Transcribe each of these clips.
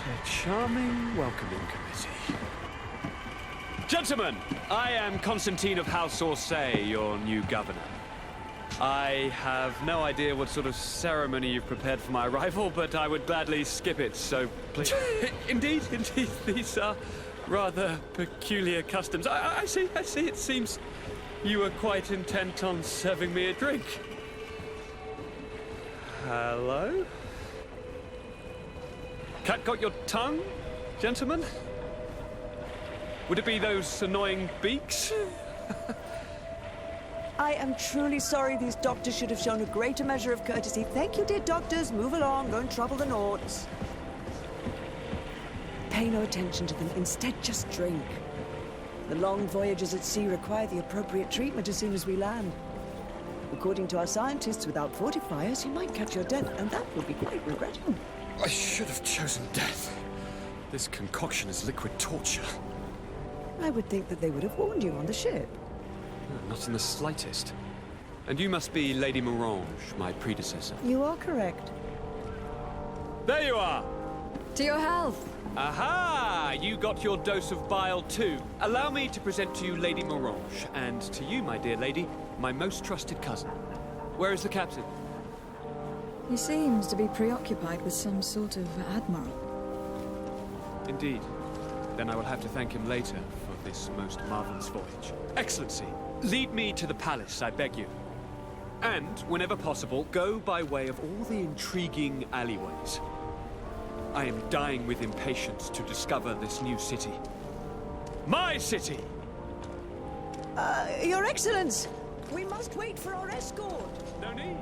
A charming welcoming committee. Gentlemen, I am Constantine of House Orsay, your new governor. I have no idea what sort of ceremony you've prepared for my arrival, but I would gladly skip it, so please... Indeed, these are rather peculiar customs. I see, it seems you are quite intent on serving me a drink. Hello? Cat got your tongue, gentlemen? Would it be those annoying beaks? I am truly sorry. These doctors should have shown a greater measure of courtesy. Thank you, dear doctors. Move along. Don't trouble the Nauts. Pay no attention to them. Instead, just drink. The long voyages at sea require the appropriate treatment as soon as we land. According to our scientists, without fortifiers, you might catch your death, and that would be quite regrettable. I should have chosen death. This concoction is liquid torture. I would think that they would have warned you on the ship. Not in the slightest. And you must be Lady Morange, my predecessor. You are correct. There you are! To your health! Aha! You got your dose of bile too. Allow me to present to you Lady Morange, and to you, my dear lady, my most trusted cousin. Where is the captain? He seems to be preoccupied with some sort of admiral. Indeed. Then I will have to thank him later for this most marvelous voyage. Excellency, lead me to the palace, I beg you. And, whenever possible, go by way of all the intriguing alleyways. I am dying with impatience to discover this new city. My city! Your Excellence! We must wait for our escort! No need.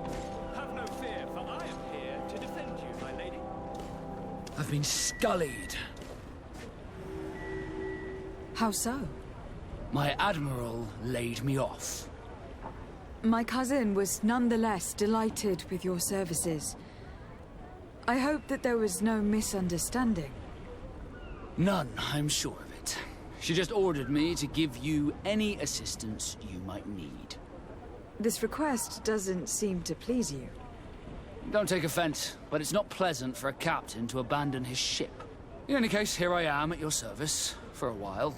Have no fear, for I am here to defend you, my lady. I've been scullied. How so? My admiral laid me off. My cousin was nonetheless delighted with your services. I hope that there was no misunderstanding. None, I'm sure of it. She just ordered me to give you any assistance you might need. This request doesn't seem to please you. Don't take offense, but it's not pleasant for a captain to abandon his ship. In any case, here I am at your service, for a while.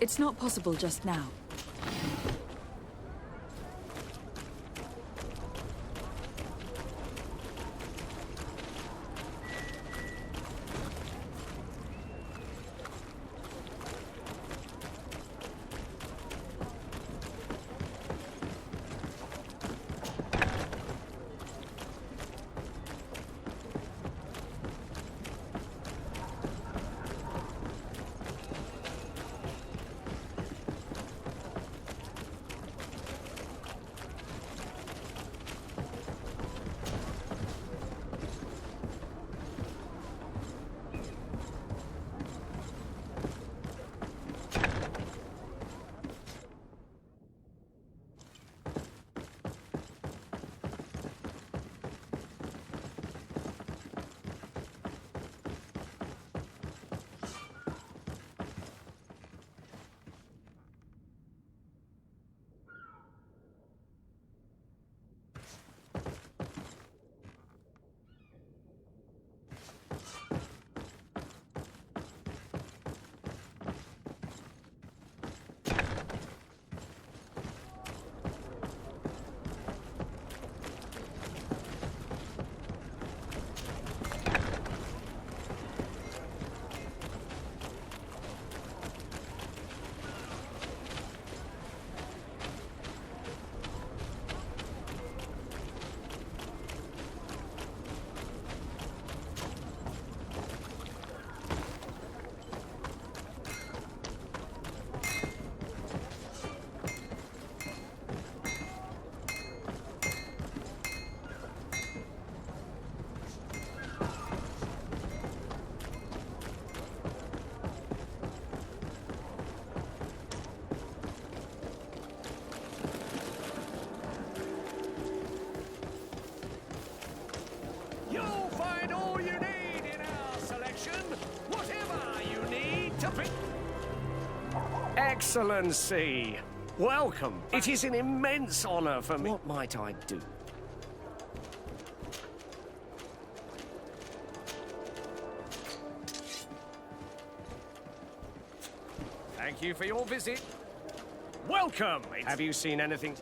It's not possible just now. Excellency! Welcome. It is an immense honor for me. What might I do? Thank you for your visit. Welcome! Have you seen anything?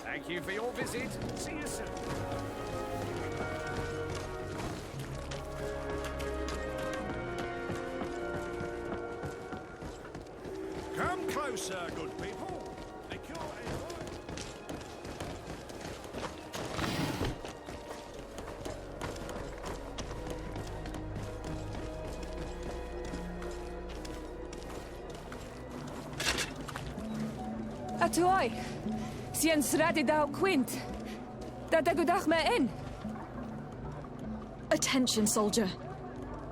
Thank you for your visit. See you soon. Come closer, good people. Make your Atuoi. Sien sradi dau quint. Dadagudach me in. Attention, soldier.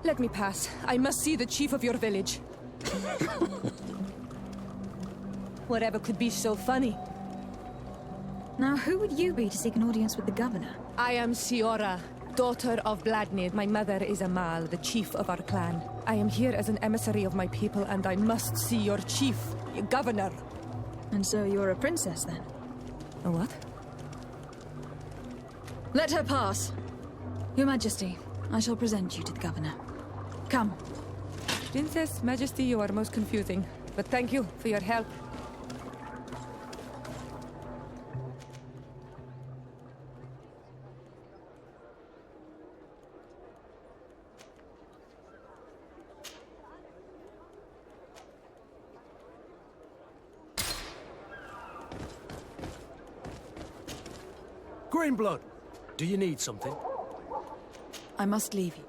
Let me pass. I must see the chief of your village. Whatever could be so funny. Now, who would you be to seek an audience with the governor? I am Siora, daughter of Bladnid. My mother is Amal, the chief of our clan. I am here as an emissary of my people, and I must see your chief, your governor. And so you're a princess, then? A what? Let her pass. Your Majesty, I shall present you to the governor. Come. Princess, Majesty, you are most confusing. But thank you for your help. Greenblood, do you need something? I must leave you.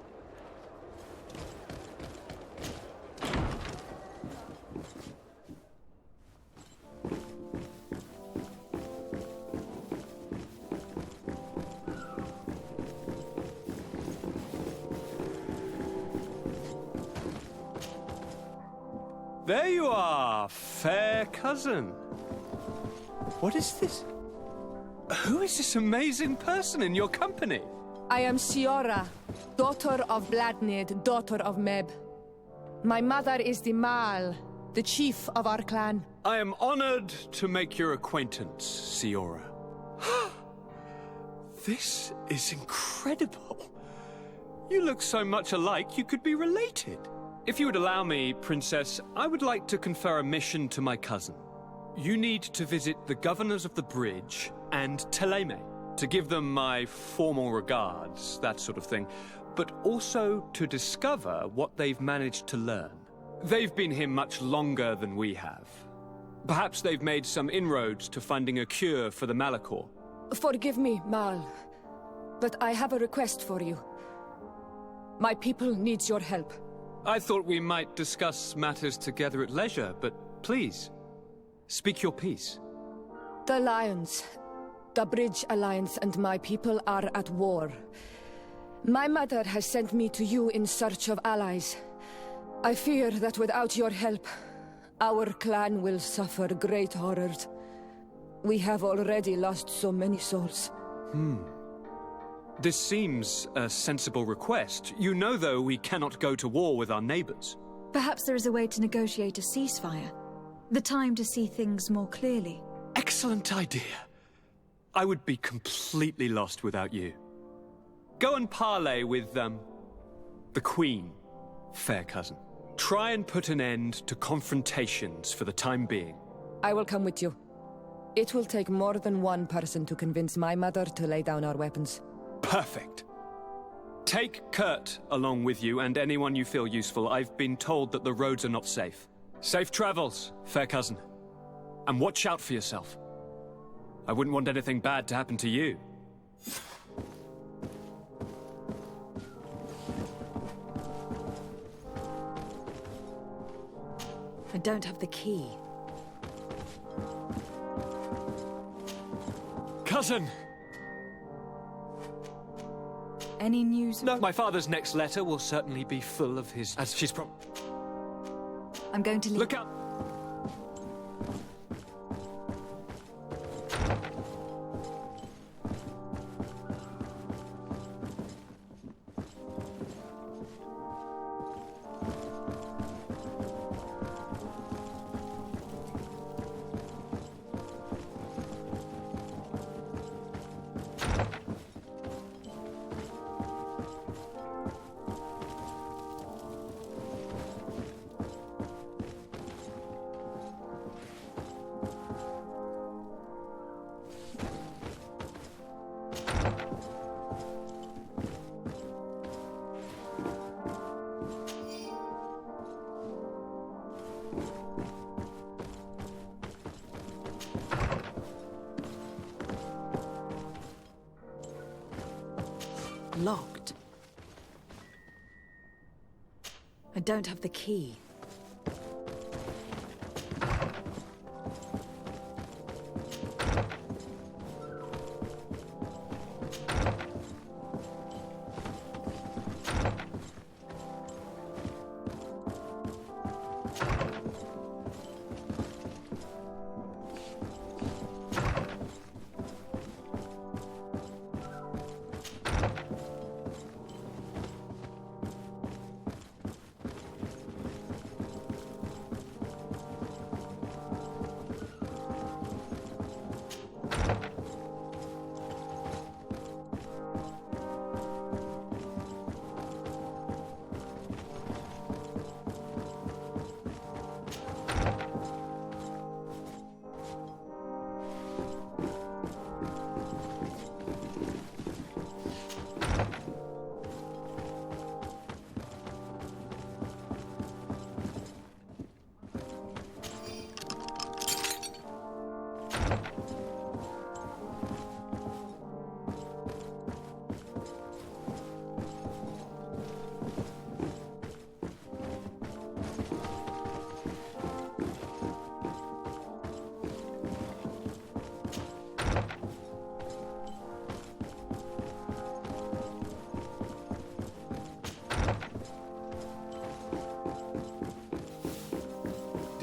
There you are, fair cousin. What is this? Who is this amazing person in your company? I am Siora, daughter of Bladnid, daughter of Meb. My mother is the Mal, the chief of our clan. I am honored to make your acquaintance, Siora. This is incredible. You look so much alike you could be related. If you would allow me, Princess, I would like to confer a mission to my cousin. You need to visit the governors of the bridge and Teleme to give them my formal regards, that sort of thing, but also to discover what they've managed to learn. They've been here much longer than we have. Perhaps they've made some inroads to finding a cure for the Malachor. Forgive me, Mal, but I have a request for you. My people needs your help. I thought we might discuss matters together at leisure, but please, speak your piece. The Lions, the Bridge Alliance and my people are at war. My mother has sent me to you in search of allies. I fear that without your help, our clan will suffer great horrors. We have already lost so many souls. This seems a sensible request. You know, though, we cannot go to war with our neighbors. Perhaps there is a way to negotiate a ceasefire. The time to see things more clearly. Excellent idea. I would be completely lost without you. Go and parley with, the Queen, fair cousin. Try and put an end to confrontations for the time being. I will come with you. It will take more than one person to convince my mother to lay down our weapons. Perfect. Take Kurt along with you and anyone you feel useful. I've been told that the roads are not safe. Safe travels, fair cousin. And watch out for yourself. I wouldn't want anything bad to happen to you. I don't have the key. Cousin! Any news? No, my father's next letter will certainly be full of his... As she's I'm going to leave. Look out! Locked. I don't have the key.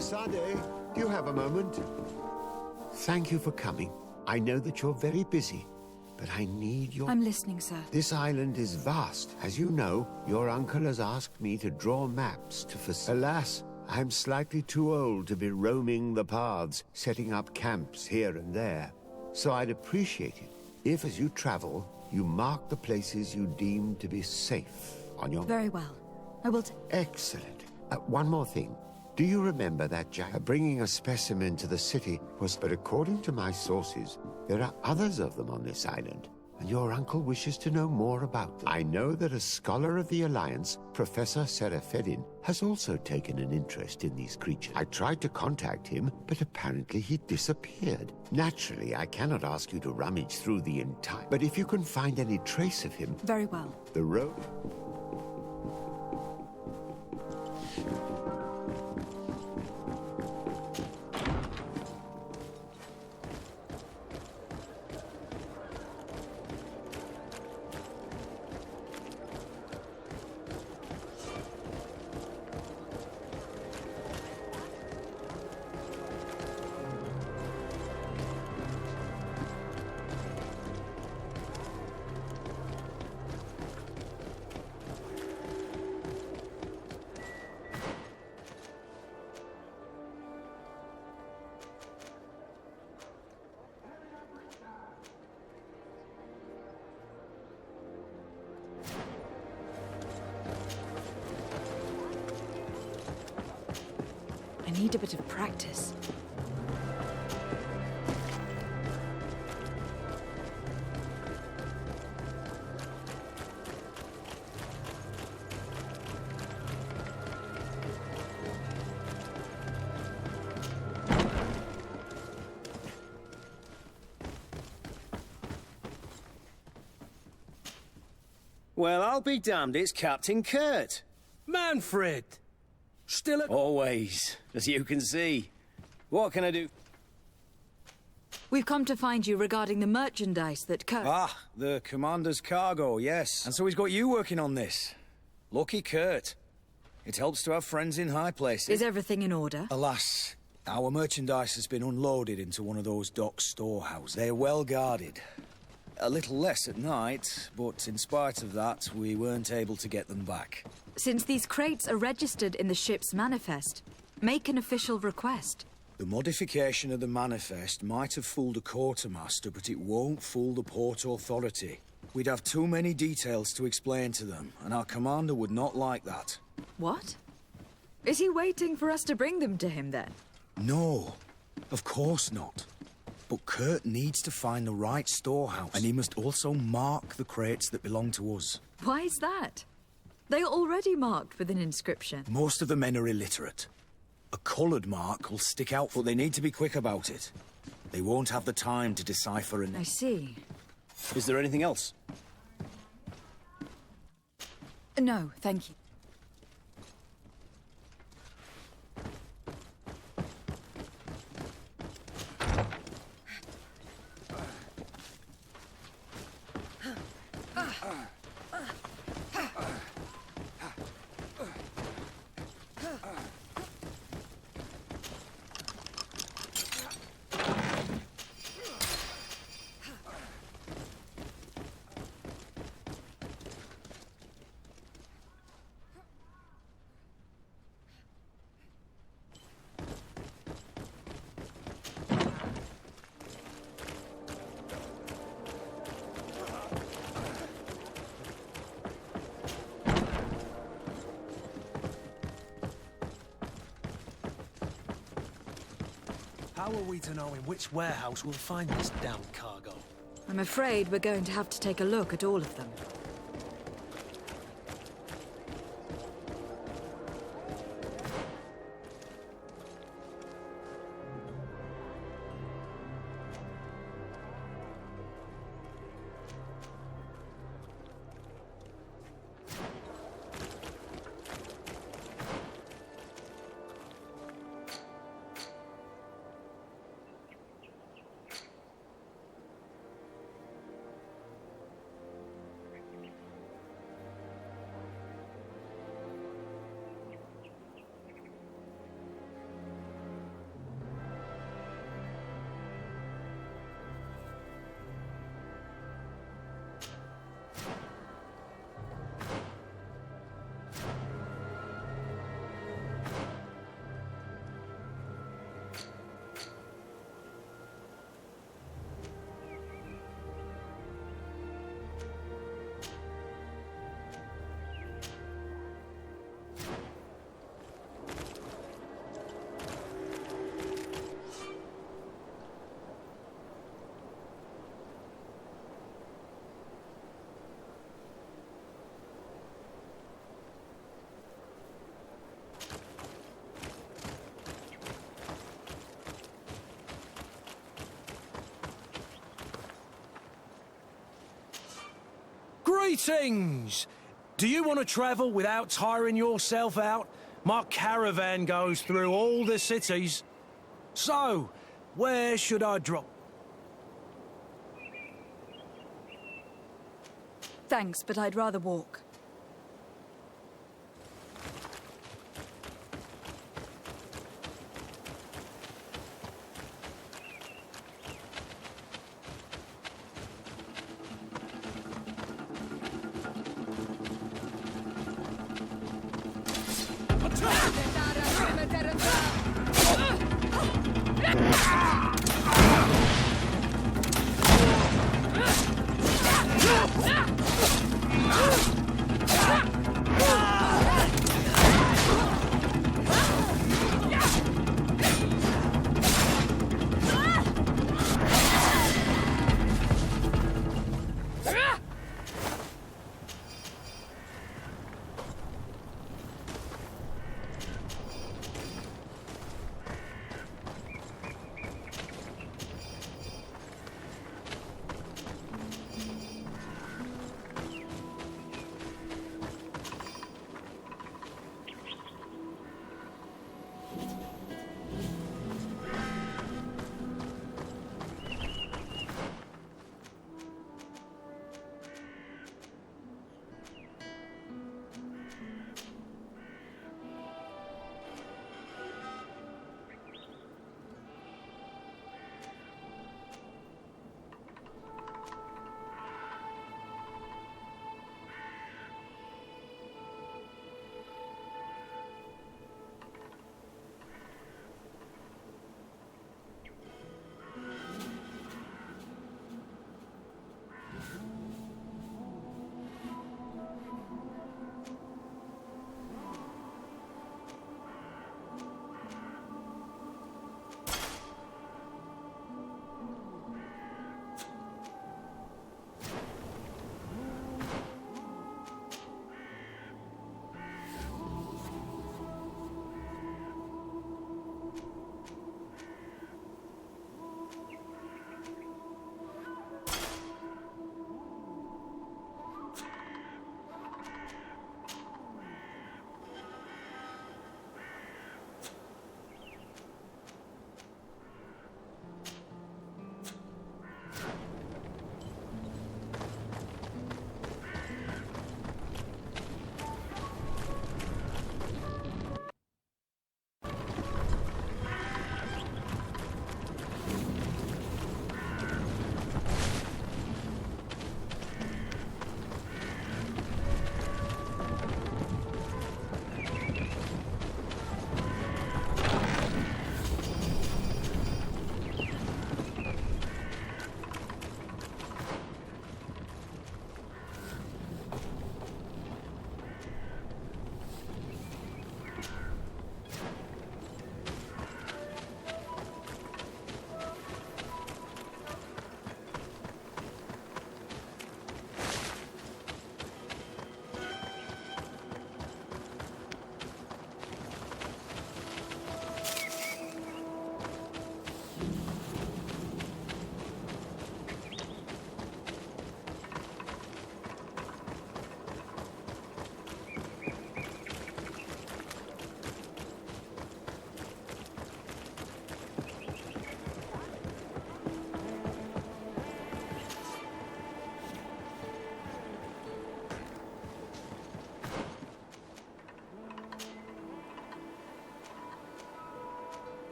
Sade, do you have a moment? Thank you for coming. I know that you're very busy, but I need your... I'm listening, sir. This island is vast. As you know, your uncle has asked me to draw maps to facilitate... Alas, I'm slightly too old to be roaming the paths, setting up camps here and there. So I'd appreciate it if, as you travel, you mark the places you deem to be safe on your... Very well. I will... Excellent. One more thing. Do you remember that bringing a specimen to the city was... But according to my sources, there are others of them on this island. and your uncle wishes to know more about them. I know that a scholar of the Alliance, Professor Serafedin, has also taken an interest in these creatures. I tried to contact him, but apparently he disappeared. Naturally, I cannot ask you to rummage through the entire... But if you can find any trace of him... Very well. The road... I need a bit of practice. Well, I'll be damned, it's Captain Kurt. Manfred! Still at... Always, as you can see. What can I do? We've come to find you regarding the merchandise that Kurt... Ah, the commander's cargo, yes. And so he's got you working on this. Lucky Kurt. It helps to have friends in high places. Is everything in order? Alas, our merchandise has been unloaded into one of those dock storehouses. They're well guarded. A little less at night, but in spite of that, we weren't able to get them back. Since these crates are registered in the ship's manifest, make an official request. The modification of the manifest might have fooled a quartermaster, but it won't fool the Port Authority. We'd have too many details to explain to them, and our commander would not like that. What? Is he waiting for us to bring them to him, then? No, of course not. But Kurt needs to find the right storehouse, and he must also mark the crates that belong to us. Why is that? They are already marked with an inscription. Most of the men are illiterate. A coloured mark will stick out, but they need to be quick about it. They won't have the time to decipher I see. Is there anything else? No, thank you. How are we to know in which warehouse we'll find this damned cargo? I'm afraid we're going to have to take a look at all of them. Greetings! Do you want to travel without tiring yourself out? My caravan goes through all the cities. So, where should I drop? Thanks, but I'd rather walk.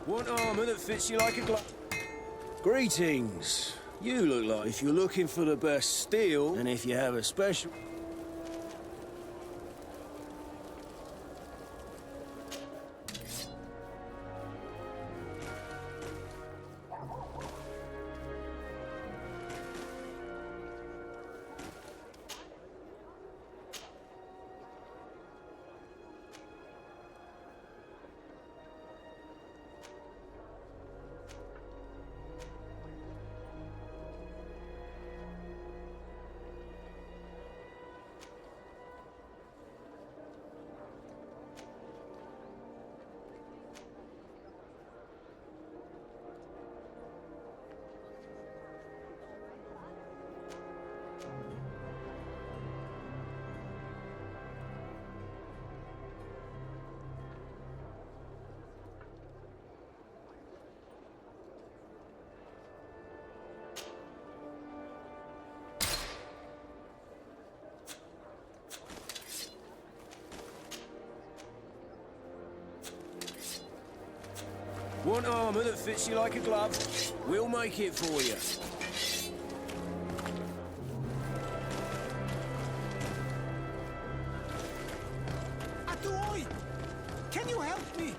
Want armor that fits you like a glove? Greetings. You look like if you're looking for the best steel, and if you have a special... Want armor that fits you like a glove? We'll make it for you. Atuoi! Can you help me?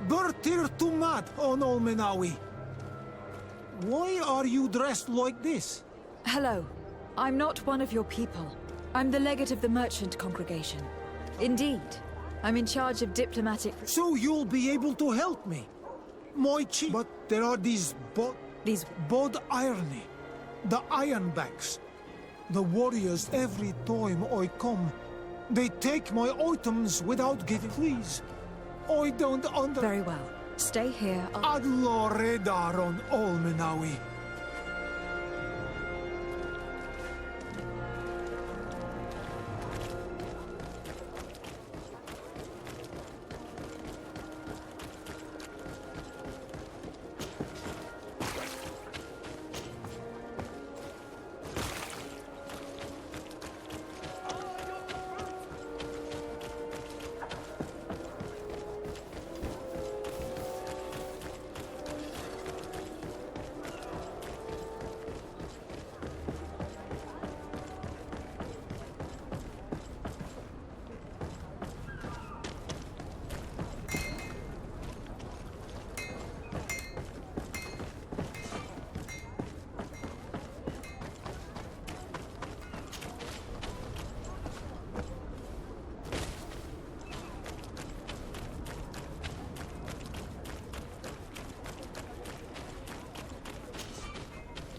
Bertir Tumat on Olmenawi. Why are you dressed like this? Hello. I'm not one of your people. I'm the legate of the merchant congregation. Indeed. I'm in charge of diplomatic... So you'll be able to help me. My chief. But there are these bod irony. The ironbacks. The warriors, every time I come, they take my items without giving. Please. I don't Very well. Stay here. Adlo Redar on Olmenawi.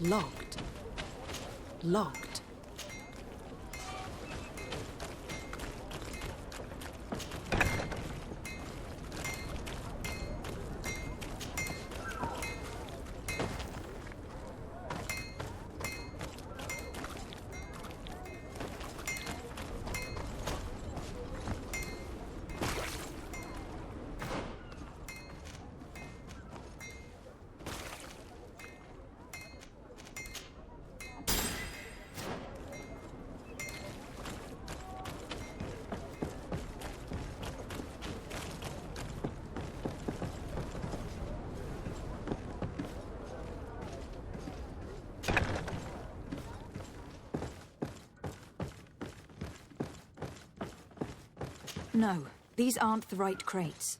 Locked. Locked. No, these aren't the right crates.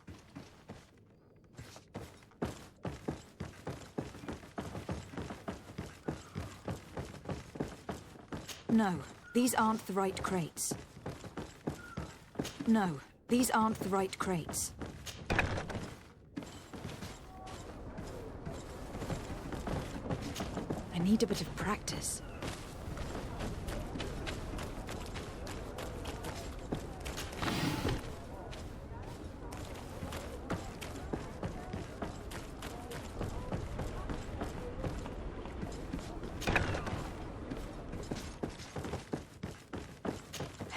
No, these aren't the right crates. No, these aren't the right crates. I need a bit of practice.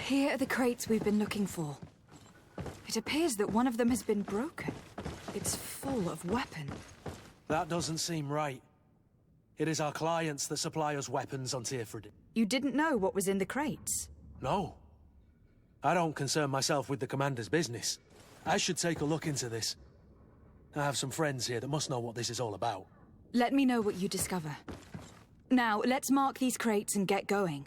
Here are the crates we've been looking for. It appears that one of them has been broken. It's full of weapons. That doesn't seem right. It is our clients that supply us weapons on Tearford. You didn't know what was in the crates? No. I don't concern myself with the commander's business. I should take a look into this. I have some friends here that must know what this is all about. Let me know what you discover. Now, let's mark these crates and get going.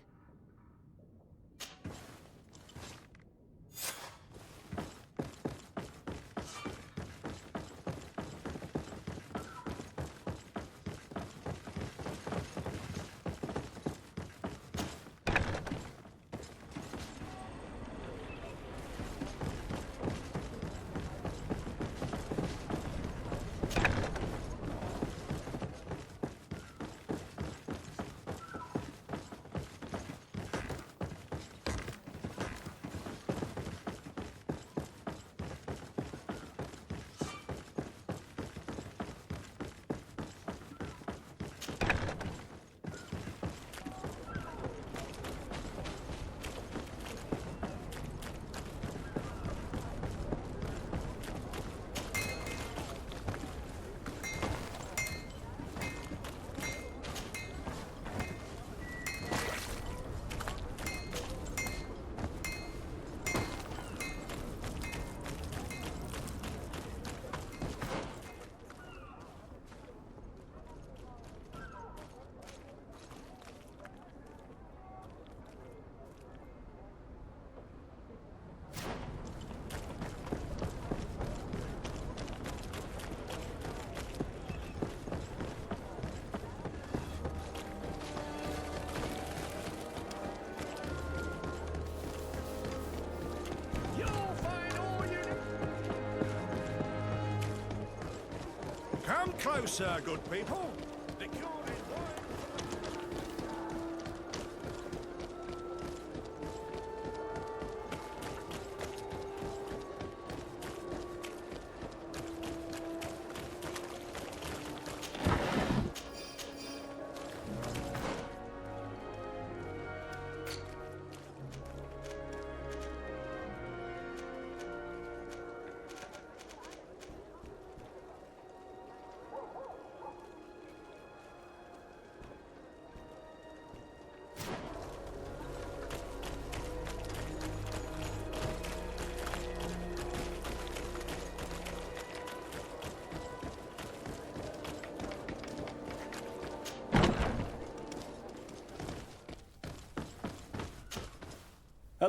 Come closer, good people. The cure is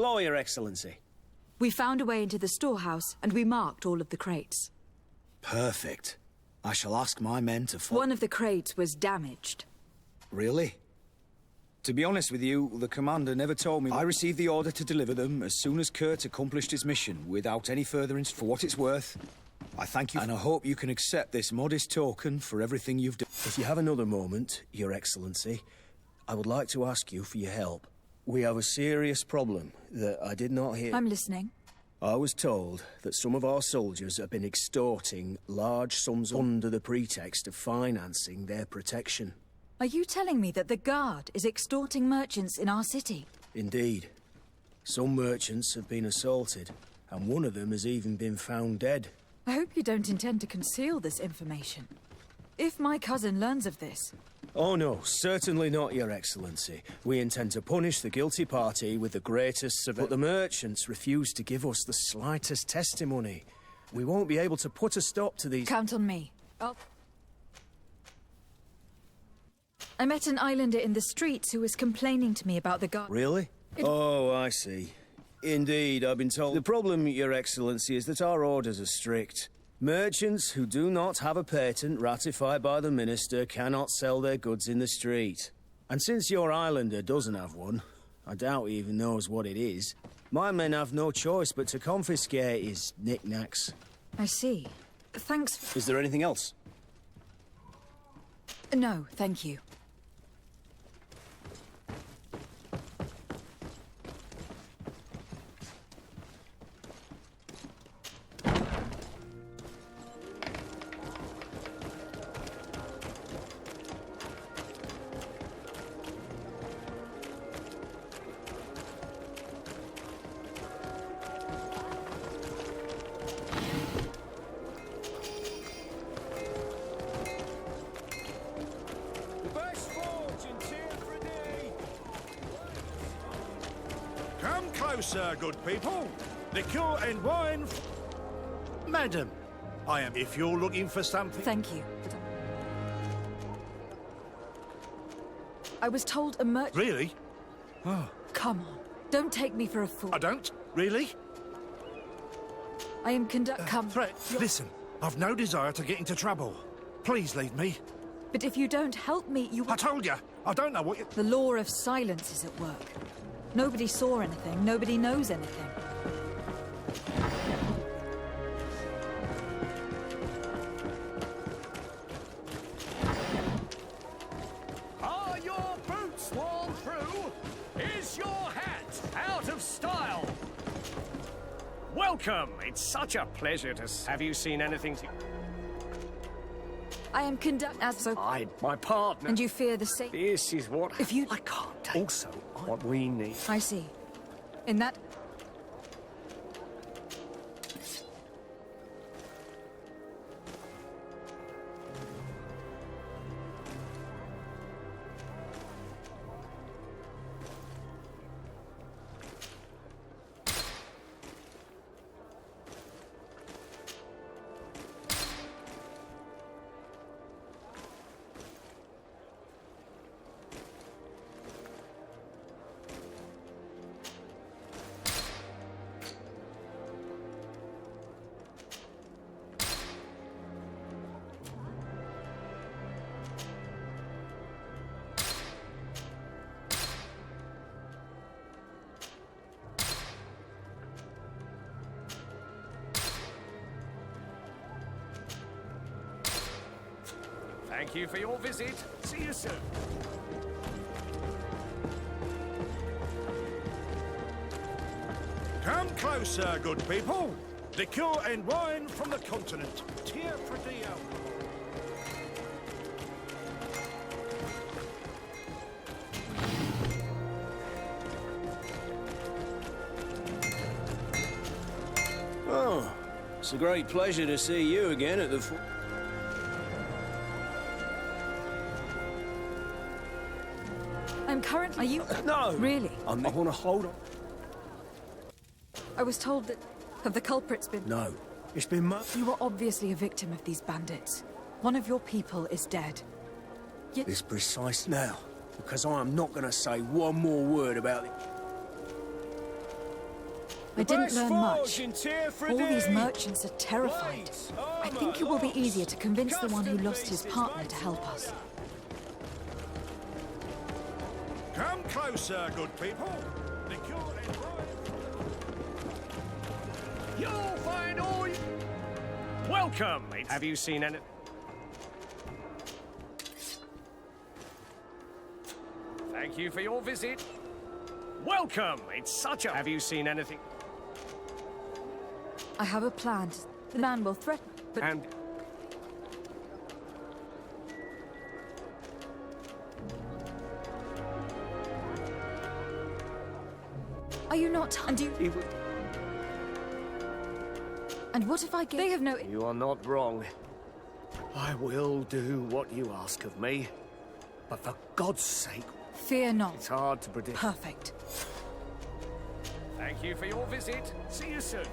Hello, Your Excellency. We found a way into the storehouse, and we marked all of the crates. Perfect. I shall ask my men to follow. One of the crates was damaged. Really? To be honest with you, the commander never told me. I received the order to deliver them as soon as Kurt accomplished his mission, without any further for what it's worth. I thank you, and I hope you can accept this modest token for everything you've done. If you have another moment, Your Excellency, I would like to ask you for your help. We have a serious problem that I did not hear. I'm listening. I was told that some of our soldiers have been extorting large sums under the pretext of financing their protection. Are you telling me that the Guard is extorting merchants in our city? Indeed. Some merchants have been assaulted, and one of them has even been found dead. I hope you don't intend to conceal this information. If my cousin learns of this... Oh no, certainly not, Your Excellency. We intend to punish the guilty party with the greatest severity. But the merchants refuse to give us the slightest testimony. We won't be able to put a stop to these... Count on me. I met an islander in the streets who was complaining to me about the Guard. Really? Oh, I see. Indeed, I've been told. The problem, Your Excellency, is that our orders are strict. Merchants who do not have a patent ratified by the Minister cannot sell their goods in the street. And since your islander doesn't have one, I doubt he even knows what it is, my men have no choice but to confiscate his knickknacks. I see. Thanks. Is there anything else? No, thank you. the best closer, good people. Liquor and wine... Madam, I am... If you're looking for something... Thank you. I was told a merchant... Really? Oh. Come on. Don't take me for a fool. I don't? Really? I am come... Listen, I've no desire to get into trouble. Please leave me. But if you don't help me, you... I told you, I don't know what you... The law of silence is at work. Nobody saw anything, nobody knows anything. Are your boots worn through? Is your hat out of style? Welcome! It's such a pleasure to... Have you seen anything to... I am as so... my partner. And you fear the same... This is what... If you... I can't take... Also, what we need... I see. In that... Thank you for your visit. See you soon. Come closer, good people. Liquor and wine from the continent. Tier for Dio. Oh, it's a great pleasure to see you again at the... I'm currently... Are you... No! Really? I want to hold on. I was told that... Have the culprits been... No. It's been You were obviously a victim of these bandits. One of your people is dead. Yet... It's precise now, because I am not going to say one more word about it. I didn't learn much. All these merchants are terrified. I think it will be easier to convince the one who lost his partner to help us. Come closer, good people. Liquor and wine. You'll find all... Welcome! Have you seen any... Thank you for your visit. Welcome! It's such a... Have you seen anything? I have a plan. The man will threaten, but... And... Are you not... And you... And what if I get... They have no... You are not wrong. I will do what you ask of me. But for God's sake... Fear not. It's hard to predict. Perfect. Thank you for your visit. See you soon.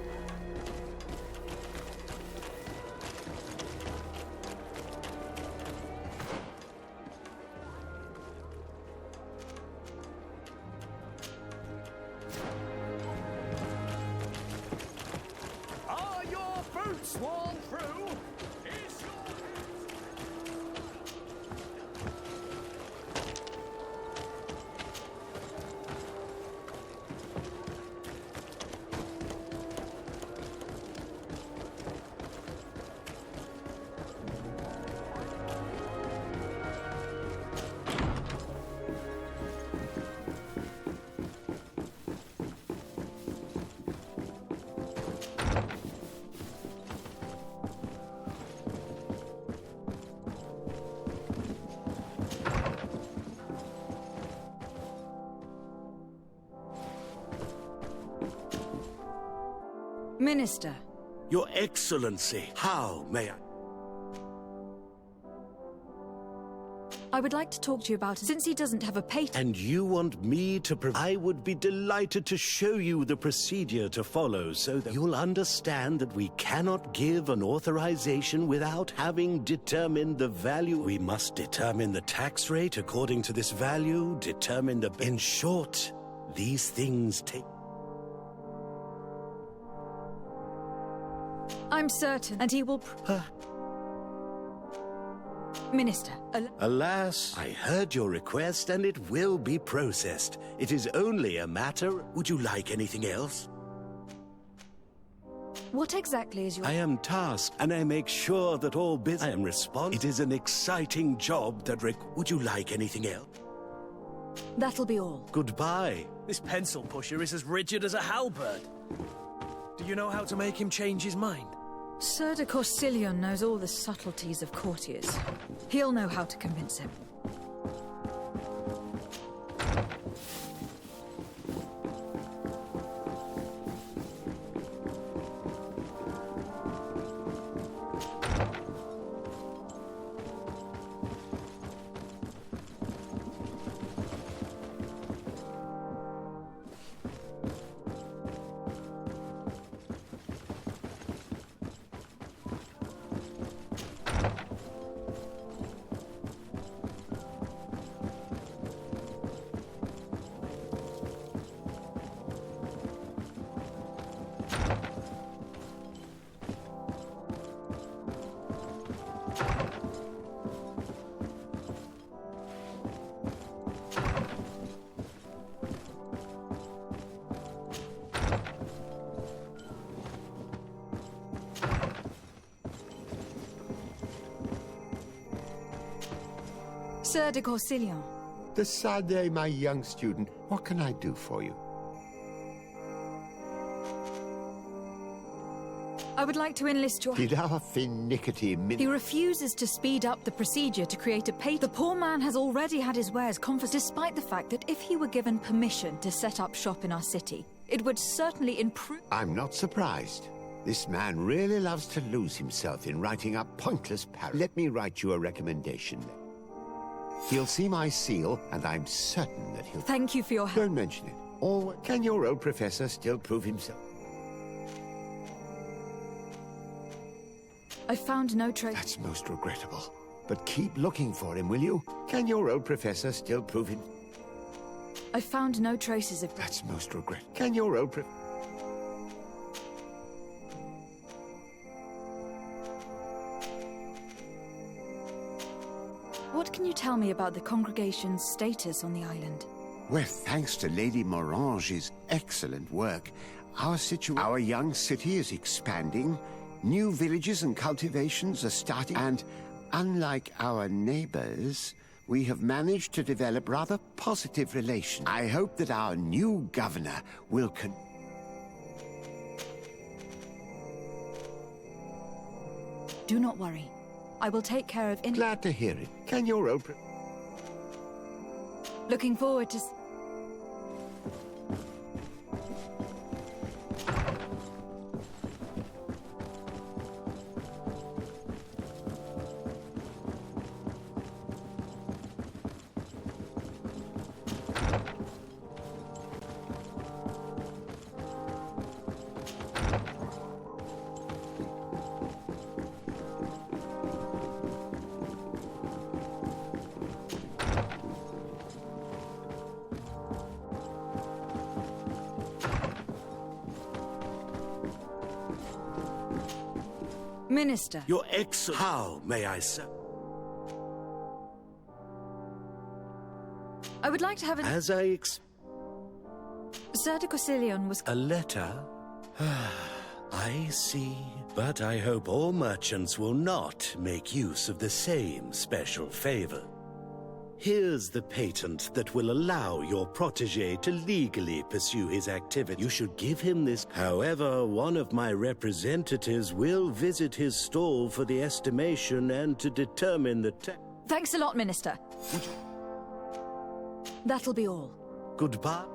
Are your boots worn through? Is your... Minister. Your Excellency, how may I... I would like to talk to you about it, since he doesn't have a patent. And you want me to I would be delighted to show you the procedure to follow so that you'll understand that we cannot give an authorization without having determined the value. We must determine the tax rate according to this value, determine the... In short, these things take... I'm certain, and he will... Minister, Alas, I heard your request and it will be processed. It is only a matter... Would you like anything else? What exactly is your... I am tasked, and I make sure that all I am responsible. It is an exciting job that Would you like anything else? That'll be all. Goodbye. This pencil pusher is as rigid as a halberd. Do you know how to make him change his mind? Sir de Corsilion knows all the subtleties of courtiers. He'll know how to convince him. Sir de Corsilion. Decidez, my young student. What can I do for you? I would like to enlist your... Did our finickety He refuses to speed up the procedure to create a patent. The poor man has already had his wares confiscated, despite the fact that if he were given permission to set up shop in our city, it would certainly improve... I'm not surprised. This man really loves to lose himself in writing up pointless Let me write you a recommendation. He'll see my seal, and I'm certain that he'll... Thank you for your help. Don't mention it. Or can your old professor still prove himself? I found no trace... That's most regrettable. But keep looking for him, will you? Can your old professor still prove him? I found no traces of... That's most regrettable. Can your old What can you tell me about the congregation's status on the island? Well, thanks to Lady Morange's excellent work, our young city is expanding, new villages and cultivations are starting, and unlike our neighbors, we have managed to develop rather positive relations. I hope that our new governor will Do not worry. I will take care of... Glad to hear it. Can your old... Looking forward to... Minister. Your How may I say? I would like to have As I Sir de Corsilion was... A letter? I see. But I hope all merchants will not make use of the same special favor. Here's the patent that will allow your protégé to legally pursue his activity. You should give him this. However, one of my representatives will visit his stall for the estimation and to determine the Thanks a lot, Minister. That'll be all. Goodbye.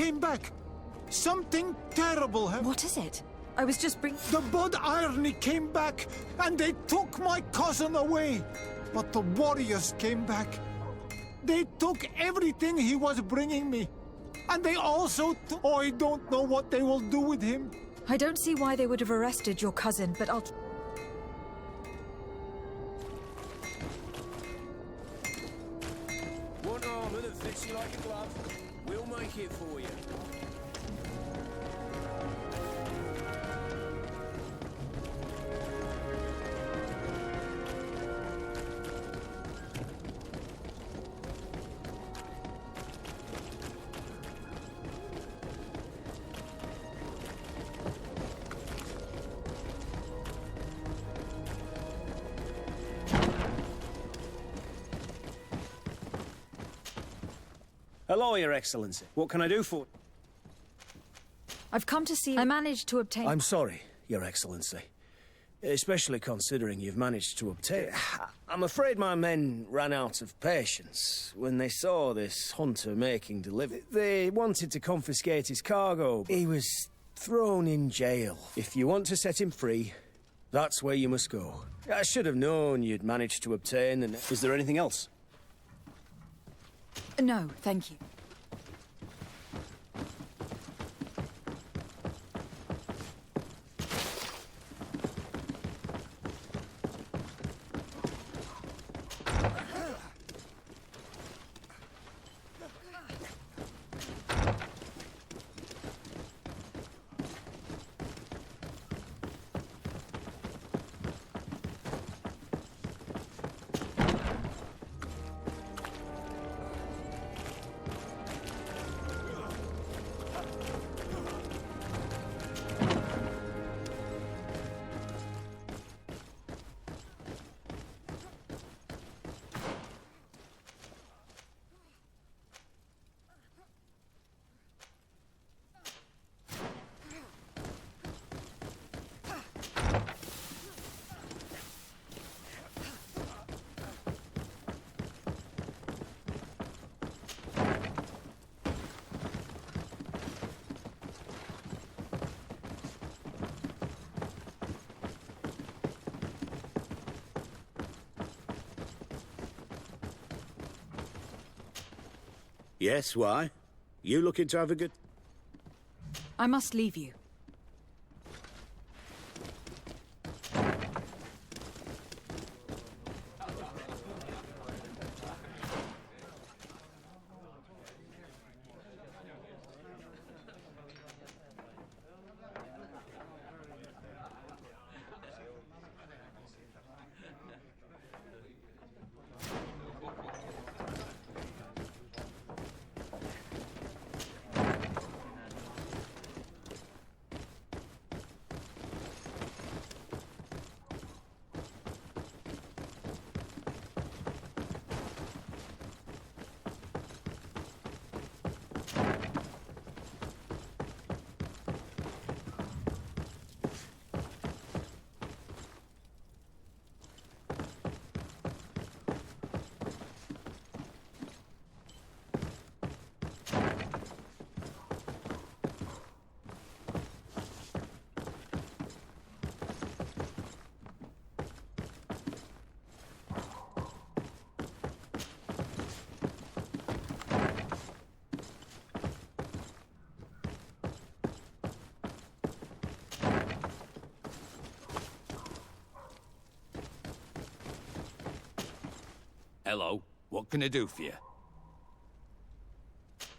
came back. Something terrible happened. What is it? I was just The Bod Irony came back, and they took my cousin away. But the warriors came back. They took everything he was bringing me. And they also Oh, I don't know what they will do with him. I don't see why they would have arrested your cousin, but I'll... One armor that fits you like a glove. We'll make it for you. Hello, Your Excellency. What can I do for... I've come to see... I managed to obtain... I'm sorry, Your Excellency. Especially considering you've managed to obtain... I'm afraid my men ran out of patience when they saw this hunter making delivery. They wanted to confiscate his cargo. He was thrown in jail. If you want to set him free, that's where you must go. I should have known you'd managed to obtain and... Is there anything else? No, thank you. Yes, why? You looking to have a good... I must leave you. Hello. What can I do for you?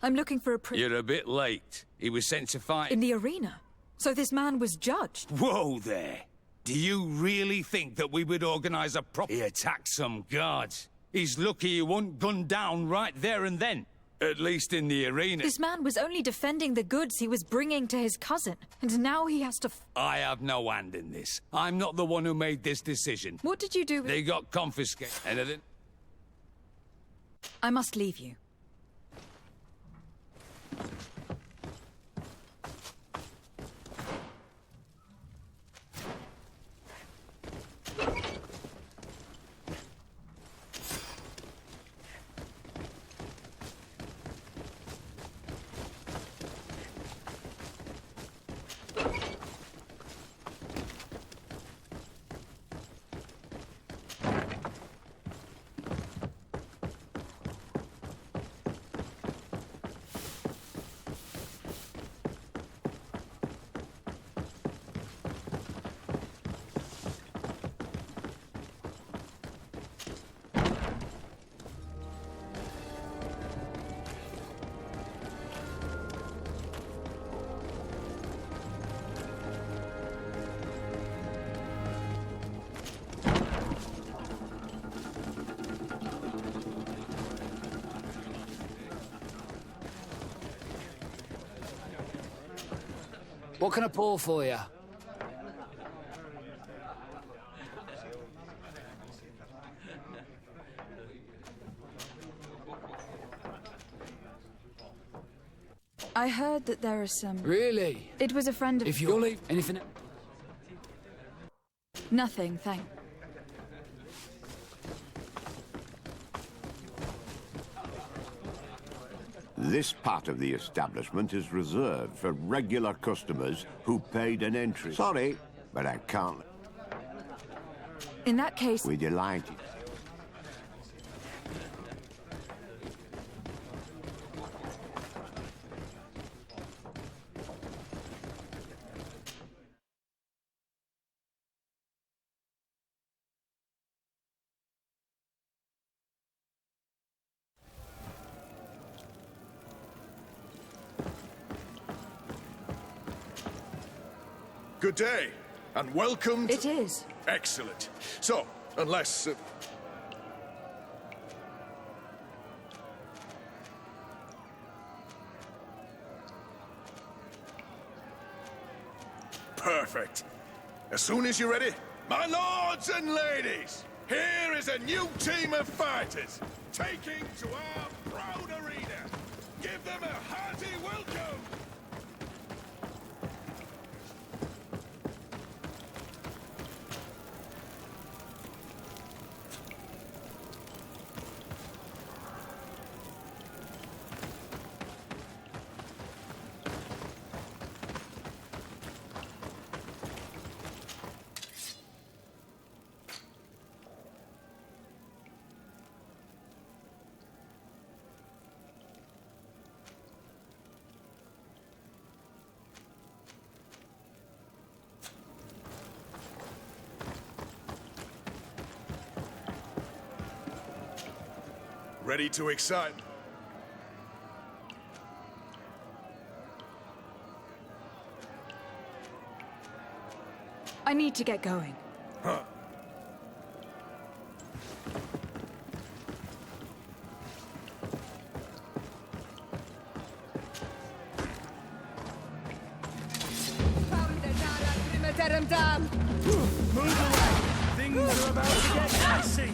I'm looking for a You're a bit late. He was sent to fight... In the arena? So this man was judged? Whoa there! Do you really think that we would organize a prop... He attacked some guards. He's lucky he wasn't gunned down right there and then. At least in the arena. This man was only defending the goods he was bringing to his cousin, and now he has to... I have no hand in this. I'm not the one who made this decision. What did you do with... They got confiscated. Anything? I must leave you. What can I pour for you? I heard that there are some... Really? It was a friend of... If you'll leave anything... Nothing, thank... This part of the establishment is reserved for regular customers who paid an entry. Sorry, but I can't. In that case... We're delighted. Good day, and welcome to... It is. Excellent. So, unless... Perfect. As soon as you're ready, my lords and ladies, here is a new team of fighters, taking to our proud arena. Give them a hearty welcome! Ready to excite? I need to get going. Huh. Move away! Things are about to get dicey!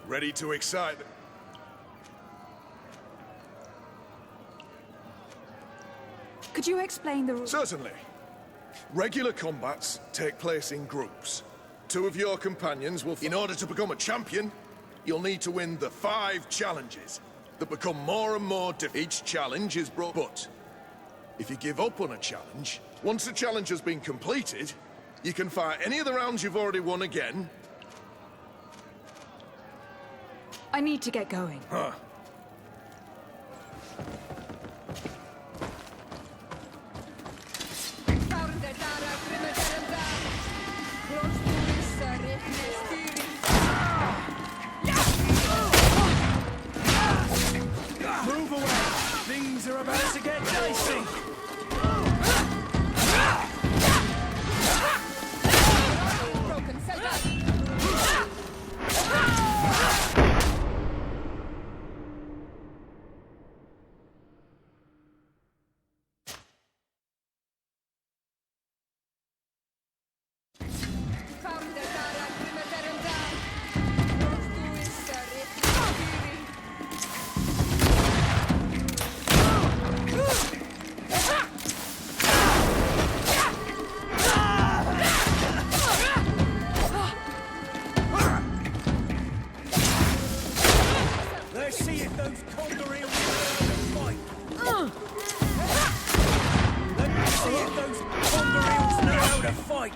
Ready to excite? Could you explain the rules? Certainly. Regular combats take place in groups. 2 of your companions will... In order to become a champion, you'll need to win the 5 challenges that become more and more difficult. Each challenge is brought... But if you give up on a challenge, once the challenge has been completed, you can fight any of the rounds you've already won again. I need to get going. Huh. Move away! Things are about to get dicey! Let's see if those condor eels know how to fight. Let me see if those condor eels know how to fight.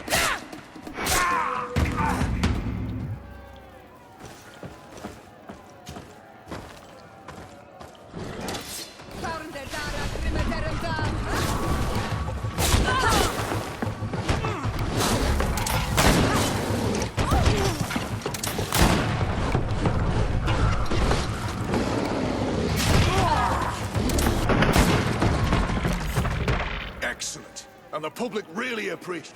And the public really appreciate...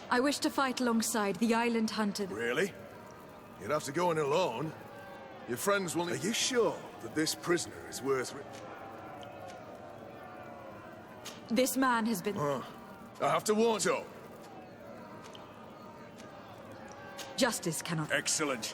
I wish to fight alongside the island hunter. Really? You'd have to go in alone. Your friends will... Are you sure that this prisoner is worth... This man has been... I have to warn you. Justice cannot... Excellent.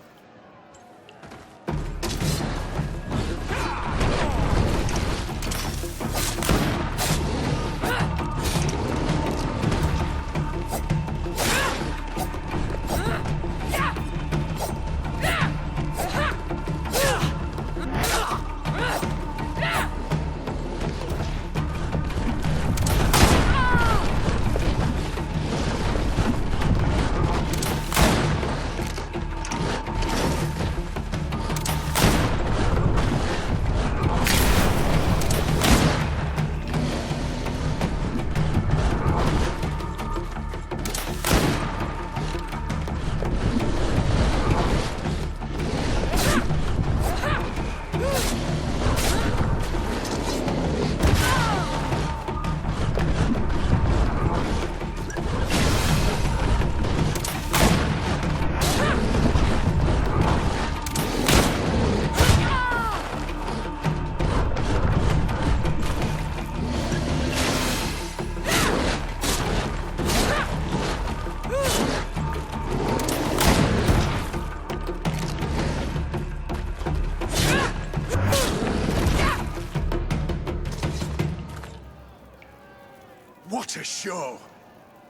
What a show!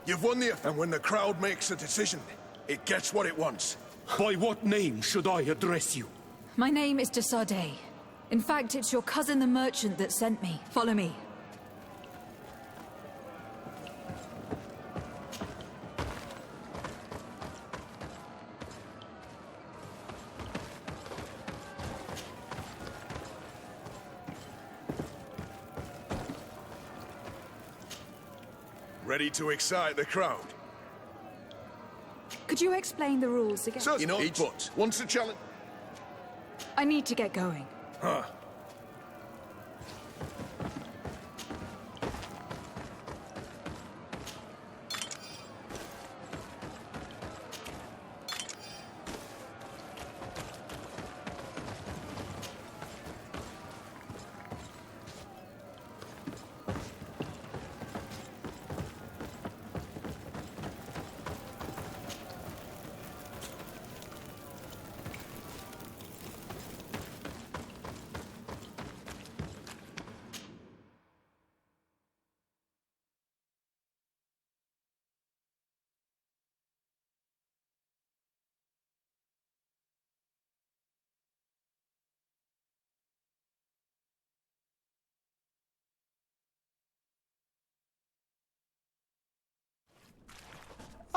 You've won the... And when the crowd makes a decision, it gets what it wants. By what name should I address you? My name is de Sardet. In fact, it's your cousin the merchant that sent me. Follow me. Ready to excite the crowd? Could you explain the rules again? So, you know, each but once a challenge... I need to get going. Huh.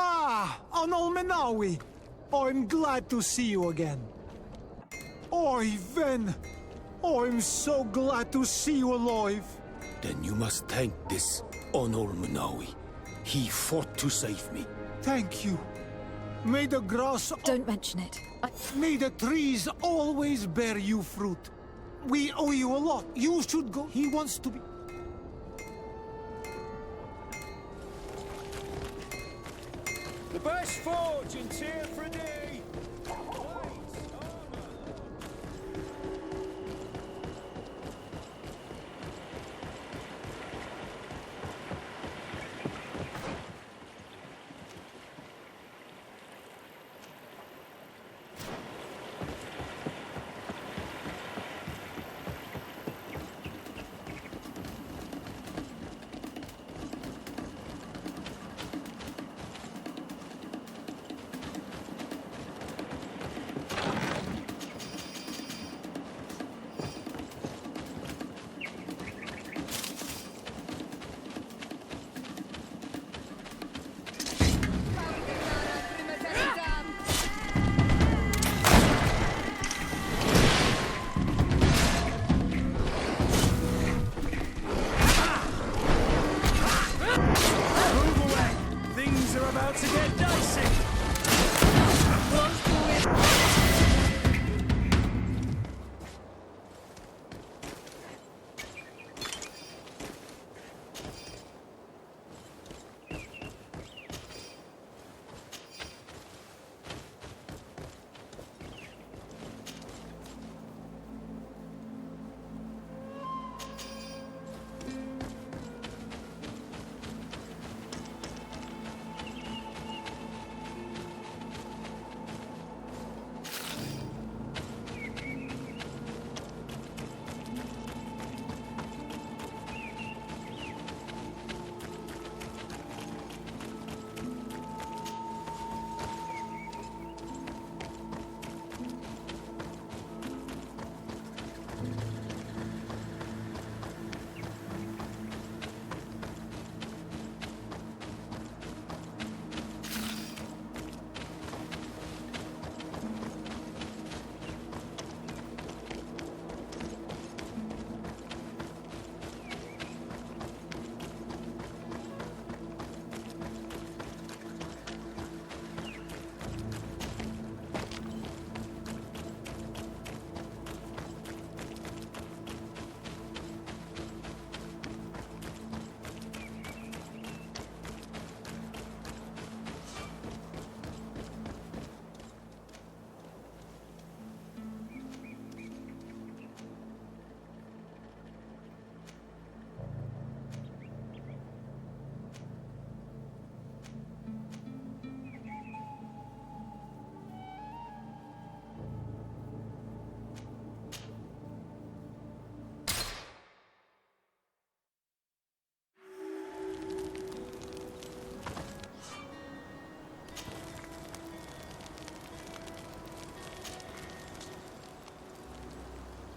Ah, Anol Menawi. I'm glad to see you again. Oi, Ven. I'm so glad to see you alive. Then you must thank this Onol Manawi. He fought to save me. Thank you. May the grass... Don't mention it. May the trees always bear you fruit. We owe you a lot. You should go. He wants to be... The best fortune's here for thee!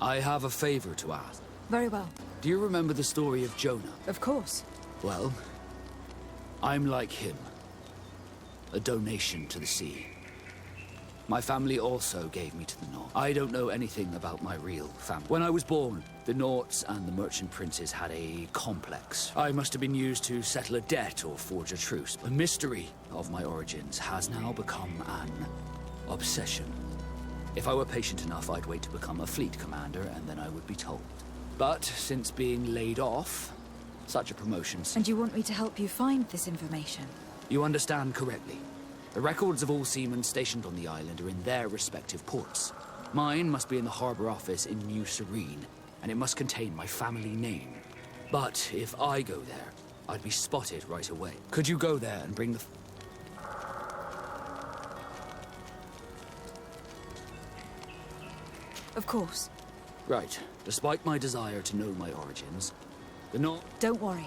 I have a favor to ask. Very well. Do you remember the story of Jonah? Of course. Well, I'm like him. A donation to the sea. My family also gave me to the North. I don't know anything about my real family. When I was born, the Norts and the merchant princes had a complex. I must have been used to settle a debt or forge a truce. The mystery of my origins has now become an obsession. If I were patient enough, I'd wait to become a fleet commander, and then I would be told. But since being laid off, such a promotion... And you want me to help you find this information? You understand correctly. The records of all seamen stationed on the island are in their respective ports. Mine must be in the harbor office in New Serene, and it must contain my family name. But if I go there, I'd be spotted right away. Could you go there and bring the... Of course. Right. Despite my desire to know my origins, the North... Don't worry.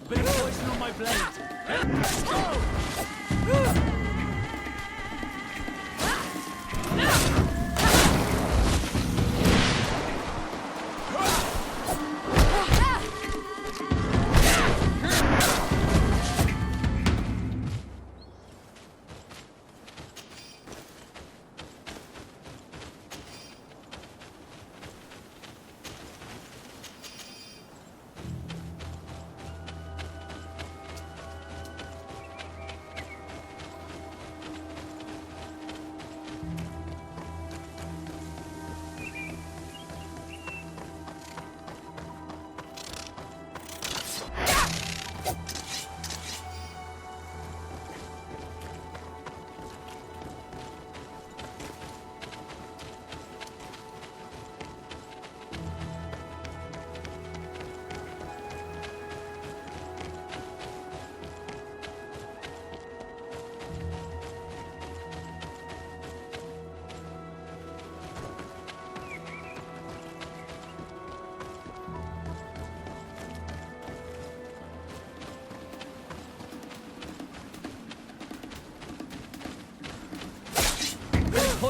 Bit of poison on my blade.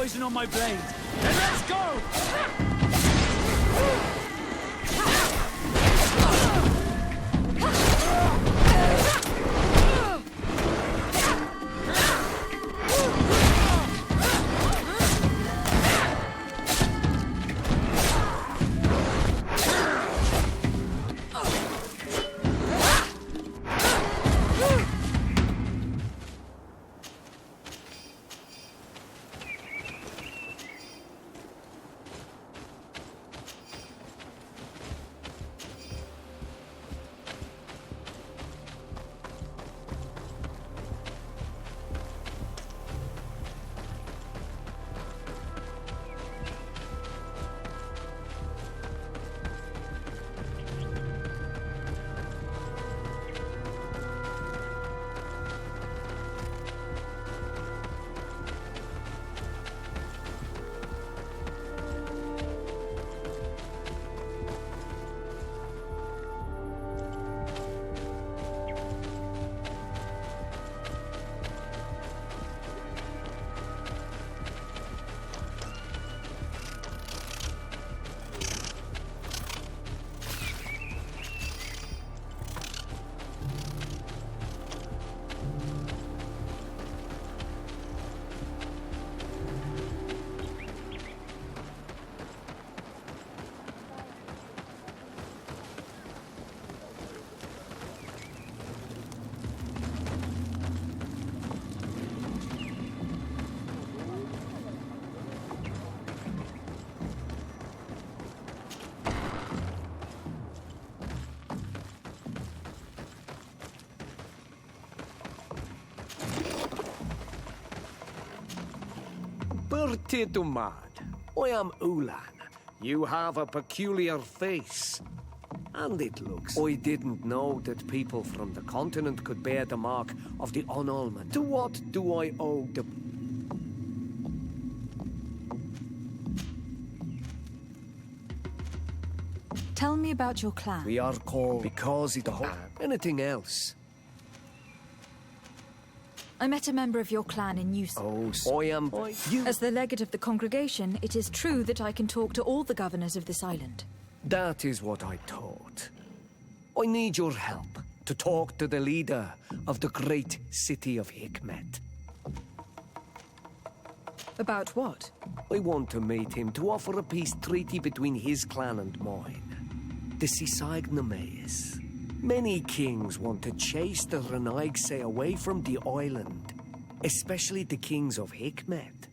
poison on my blade. Then let's go! Bertie du mad. I am Ulan. You have a peculiar face. And it looks... I didn't know that people from the continent could bear the mark of the Unalman. To what do I owe the... Tell me about your clan. We are called because it... Anything else? I met a member of your clan in Newson. Oh, I am... You... As the legate of the congregation, it is true that I can talk to all the governors of this island. That is what I thought. I need your help to talk to the leader of the great city of Hikmet. About what? I want to meet him to offer a peace treaty between his clan and mine. The Sisagnameis. Many kings want to chase the Renaigse away from the island, especially the kings of Hikmet.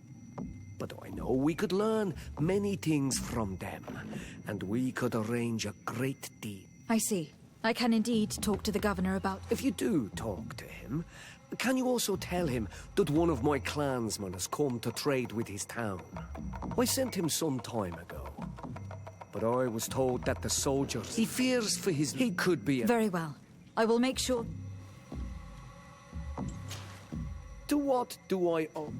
But I know we could learn many things from them, and we could arrange a great deal. I see. I can indeed talk to the governor about... If you do talk to him, can you also tell him that one of my clansmen has come to trade with his town? I sent him some time ago. But I was told that the soldiers... He fears for his... He could be a... Very well. I will make sure... To what do I owe?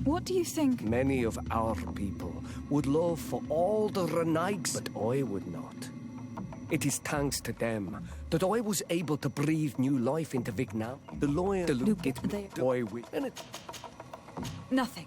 What do you think? Many of our people would love for all the Renaigs, but I would not. It is thanks to them that I was able to breathe new life into Vietnam. The lawyer, the look it, why we... And it... Nothing.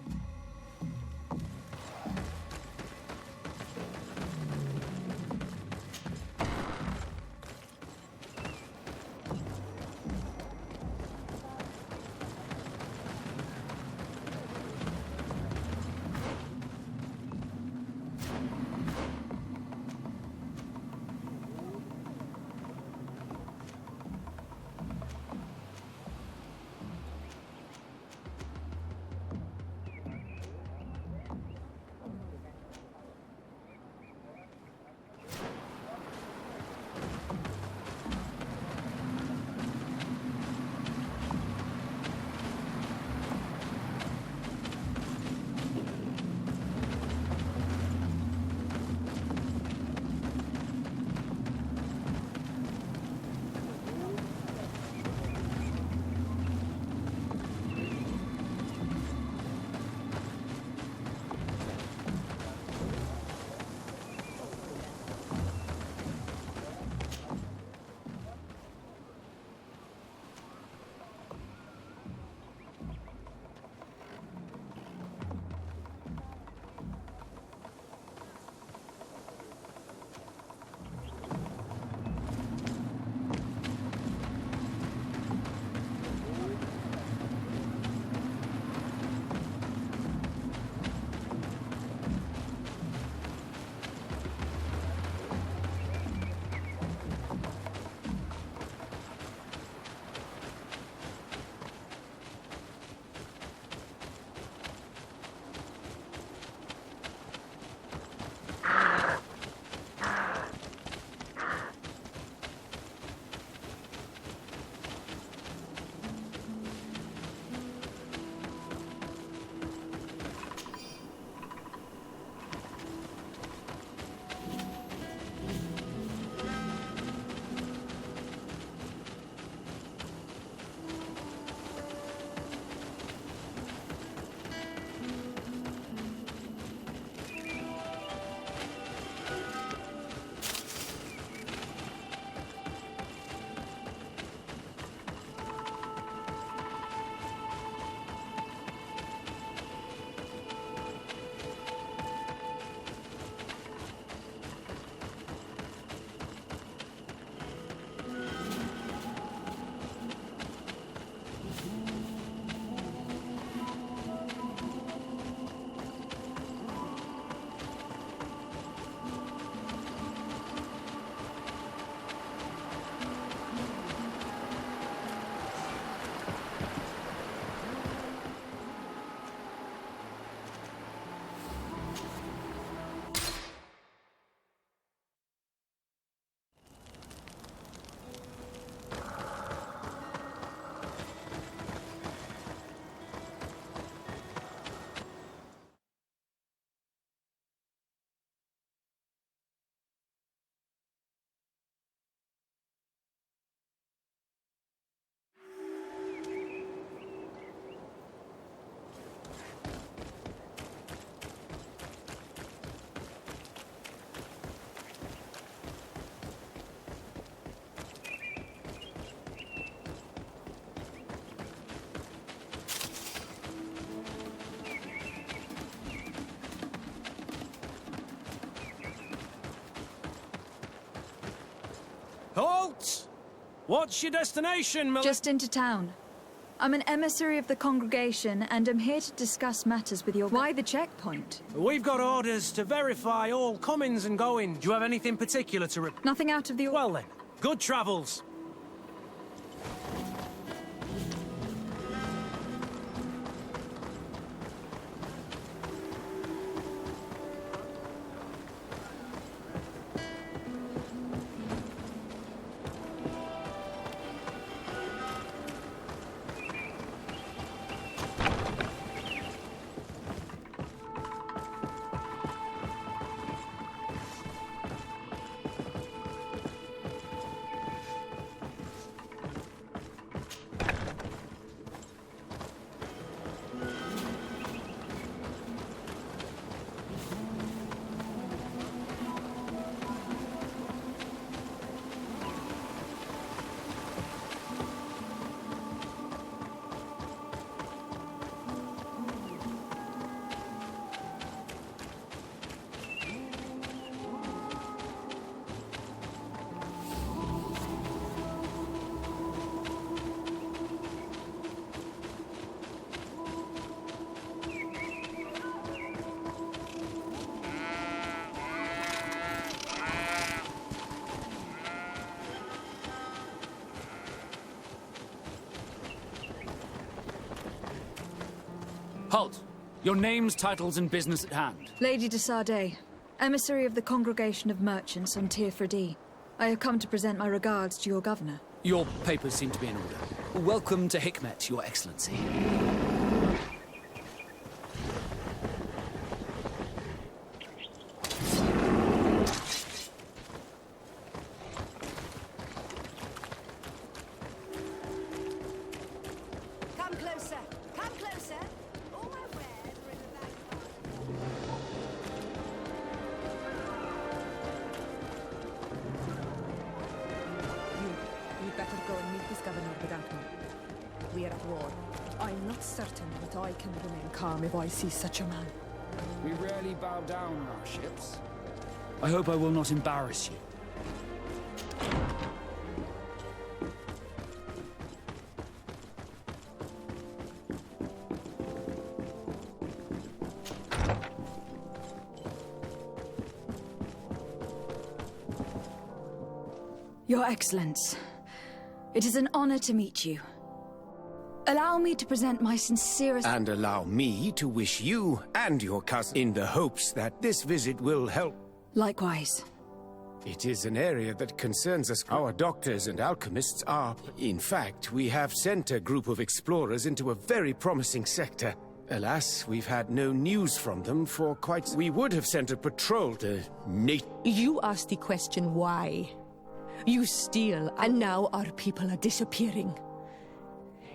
Halt! What's your destination, Just into town. I'm an emissary of the congregation, and I'm here to discuss matters with your... Why the checkpoint? We've got orders to verify all comings and goings. Do you have anything particular to Nothing out of the... Well then, good travels. Halt! Your names, titles, and business at hand. Lady de Sardet, emissary of the Congregation of Merchants on Tier Fredy. I have come to present my regards to your governor. Your papers seem to be in order. Welcome to Hikmet, Your Excellency. Come closer! Come closer! All my wares are in the back. You'd better go and meet this governor without me. We are at war. I'm not certain that I can remain calm if I see such a man. We rarely bow down on our ships. I hope I will not embarrass you. Your Excellence, it is an honor to meet you. Allow me to present my sincerest... And allow me to wish you and your cousin in the hopes that this visit will help. Likewise. It is an area that concerns us. Our doctors and alchemists are... In fact, we have sent a group of explorers into a very promising sector. Alas, we've had no news from them for quite... We would have sent a patrol to... You asked the question why. You steal, and now our people are disappearing.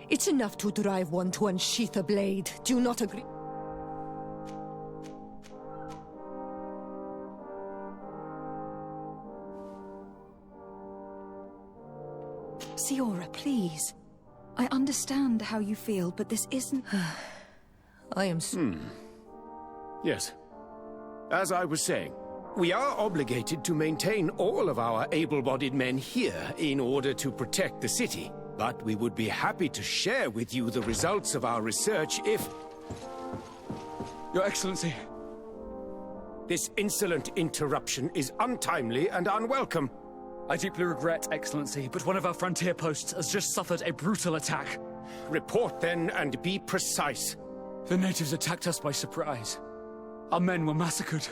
It's enough to drive one to unsheath a blade. Do you not agree? Siora, please. I understand how you feel, but this isn't... I am... Yes. As I was saying, we are obligated to maintain all of our able-bodied men here in order to protect the city. But we would be happy to share with you the results of our research if... Your Excellency. This insolent interruption is untimely and unwelcome. I deeply regret, Excellency, but one of our frontier posts has just suffered a brutal attack. Report then and be precise. The natives attacked us by surprise. Our men were massacred.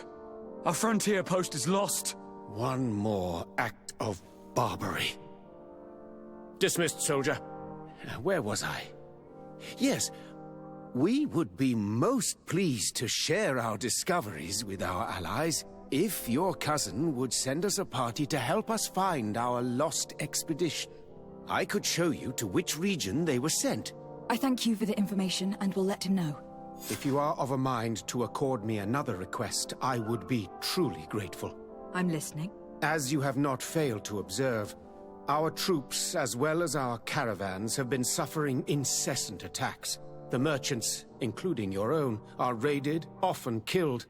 Our frontier post is lost. One more act of barbarity. Dismissed, soldier. Where was I? Yes, we would be most pleased to share our discoveries with our allies if your cousin would send us a party to help us find our lost expedition. I could show you to which region they were sent. I thank you for the information and will let him know. If you are of a mind to accord me another request, I would be truly grateful. I'm listening. As you have not failed to observe, our troops, as well as our caravans, have been suffering incessant attacks. The merchants, including your own, are raided, often killed,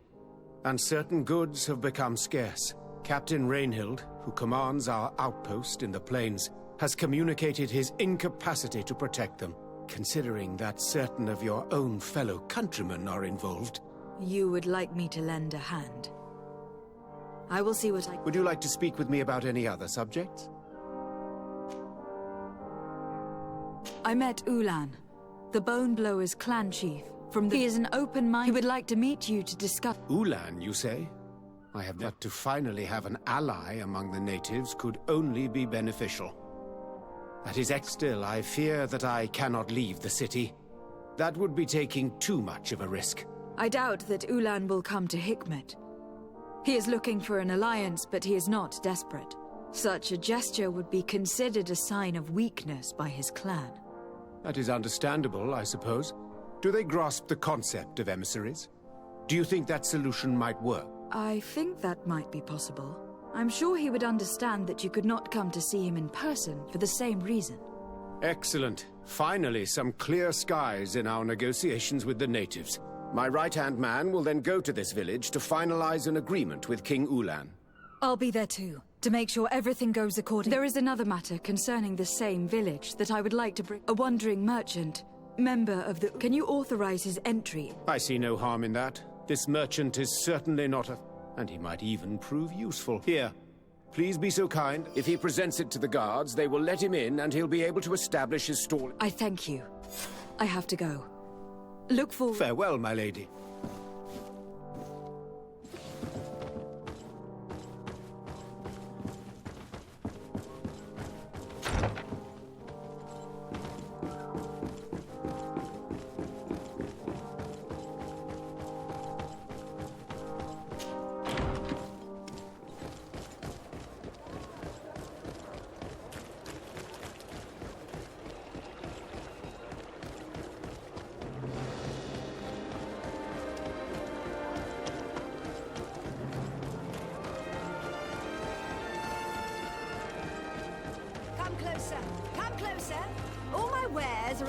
and certain goods have become scarce. Captain Rainhild, who commands our outpost in the plains, has communicated his incapacity to protect them. Considering that certain of your own fellow countrymen are involved. You would like me to lend a hand? I will see what I... Would you like to speak with me about any other subjects? I met Ulan, the Bone Blowers clan chief. He is an open mind. He would like to meet you to discuss... Ulan, you say? I have but to finally have an ally among the natives could only be beneficial. That is still, I fear that I cannot leave the city. That would be taking too much of a risk. I doubt that Ulan will come to Hikmet. He is looking for an alliance, but he is not desperate. Such a gesture would be considered a sign of weakness by his clan. That is understandable, I suppose. Do they grasp the concept of emissaries? Do you think that solution might work? I think that might be possible. I'm sure he would understand that you could not come to see him in person for the same reason. Excellent. Finally, some clear skies in our negotiations with the natives. My right-hand man will then go to this village to finalize an agreement with King Ulan. I'll be there too, to make sure everything goes according. There is another matter concerning the same village that I would like to bring. A wandering merchant, member of the... Can you authorize his entry? I see no harm in that. This merchant is certainly not a... And he might even prove useful. Here, please be so kind. If he presents it to the guards, they will let him in and he'll be able to establish his stall. I thank you. I have to go. Look forward... Farewell, my lady. Come closer. All my wares are...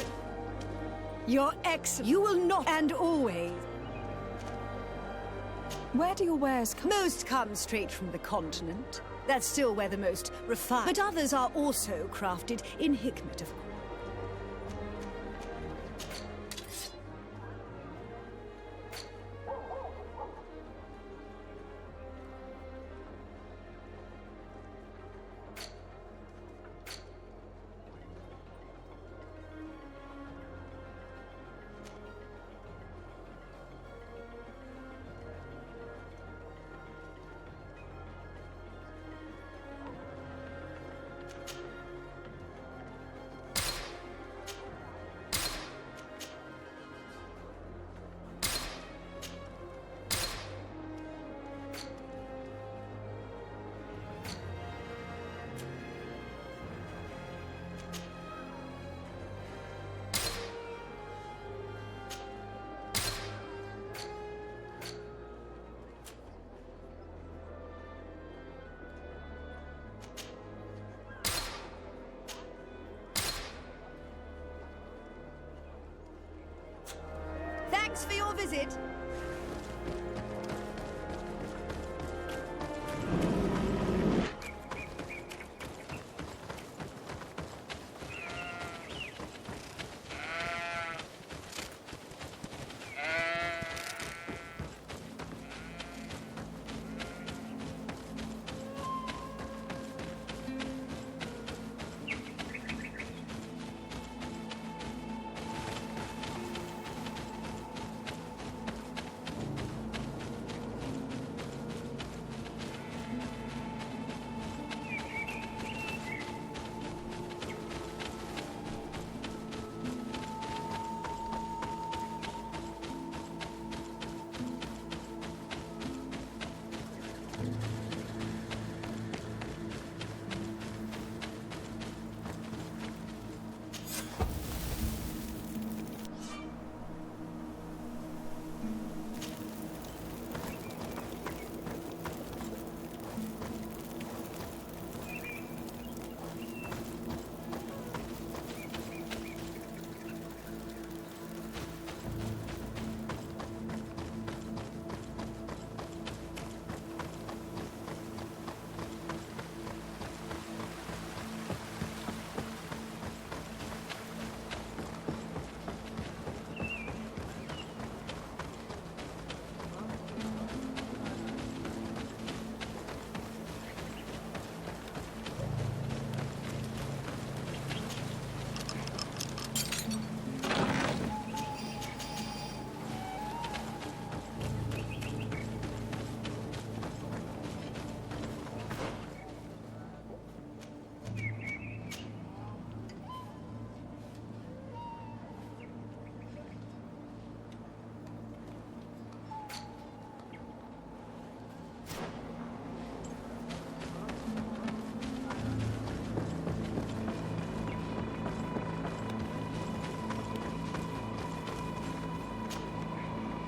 Your excellent. You will not... And always. Where do your wares come? Most come straight from the continent. That's still where the most refined... But others are also crafted in Hikmet, of course. Thanks for your visit.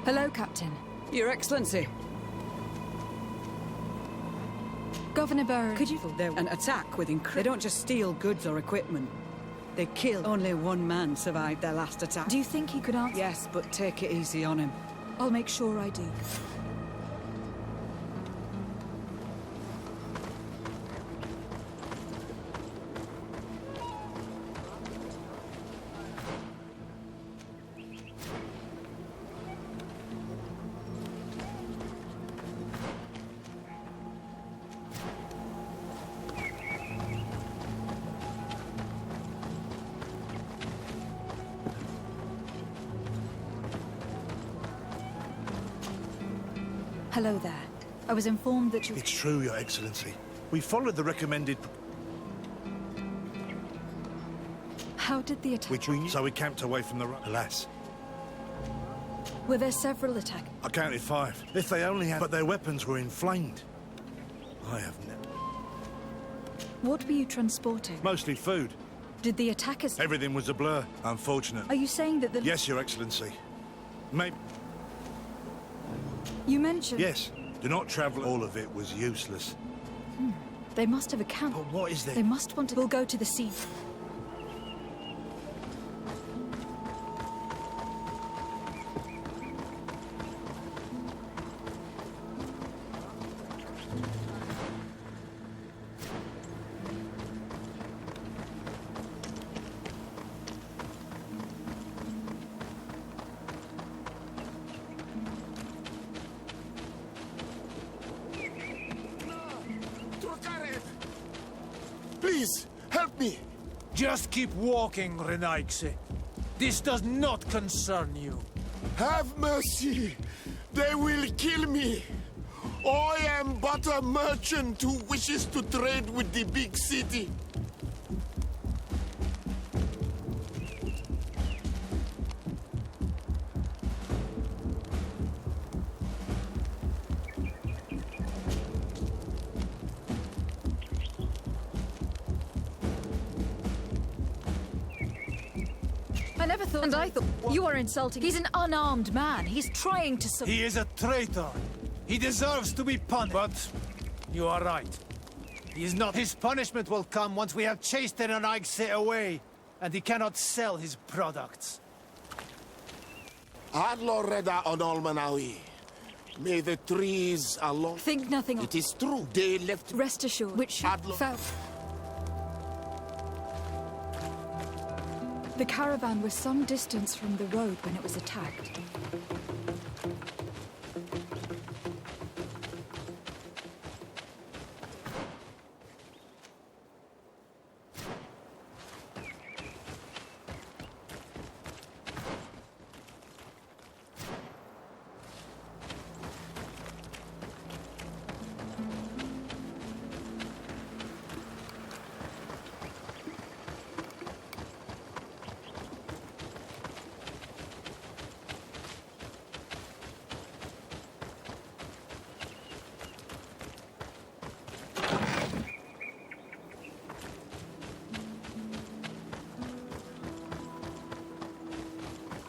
Hello, Captain. Your Excellency. Governor Burr, Could you... An attack with They don't just steal goods or equipment. They kill. Only one man survived their last attack. Do you think he could answer? Yes, but take it easy on him. I'll make sure I do. Hello there. I was informed that you... It's true, Your Excellency. We followed the recommended... How did the attack... Which we... So we camped away from the... Alas. Were there several attacks? I counted 5. If they only had... But their weapons were inflamed. I have never... What were you transporting? Mostly food. Did the attackers... Everything was a blur. Unfortunate. Are you saying that the... Yes, Your Excellency. Maybe... You mentioned... Yes. Do not travel. All of it was useless. They must have a camp. But what is there? They must want to... We'll go to the sea. Please, help me! Just keep walking, Renaigse. This does not concern you. Have mercy! They will kill me! I am but a merchant who wishes to trade with the big city. I never thought... And I thought... You are insulting... He's an unarmed man. He's trying to... He is a traitor. He deserves to be punished. But you are right. He is not... His punishment will come once we have chased the Renaigse away, and he cannot sell his products. Adlo Reda on Olmanawi. May the trees along... Think nothing of... It is true. They left... Rest assured. Which... Fell... The caravan was some distance from the road when it was attacked.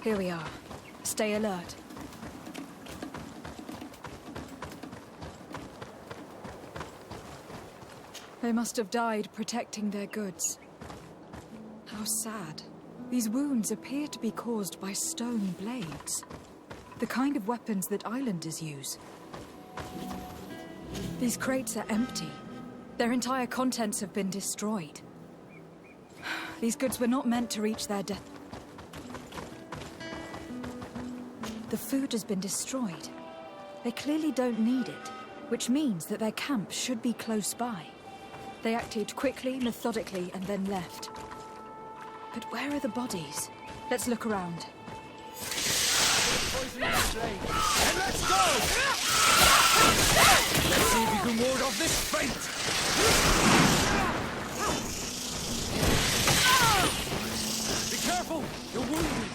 Here we are. Stay alert. They must have died protecting their goods. How sad. These wounds appear to be caused by stone blades. The kind of weapons that islanders use. These crates are empty. Their entire contents have been destroyed. These goods were not meant to reach their death. The food has been destroyed. They clearly don't need it, which means that their camp should be close by. They acted quickly, methodically, and then left. But where are the bodies? Let's look around. And let's go! Let's see if we can ward off this fate! Be careful! You're wounded!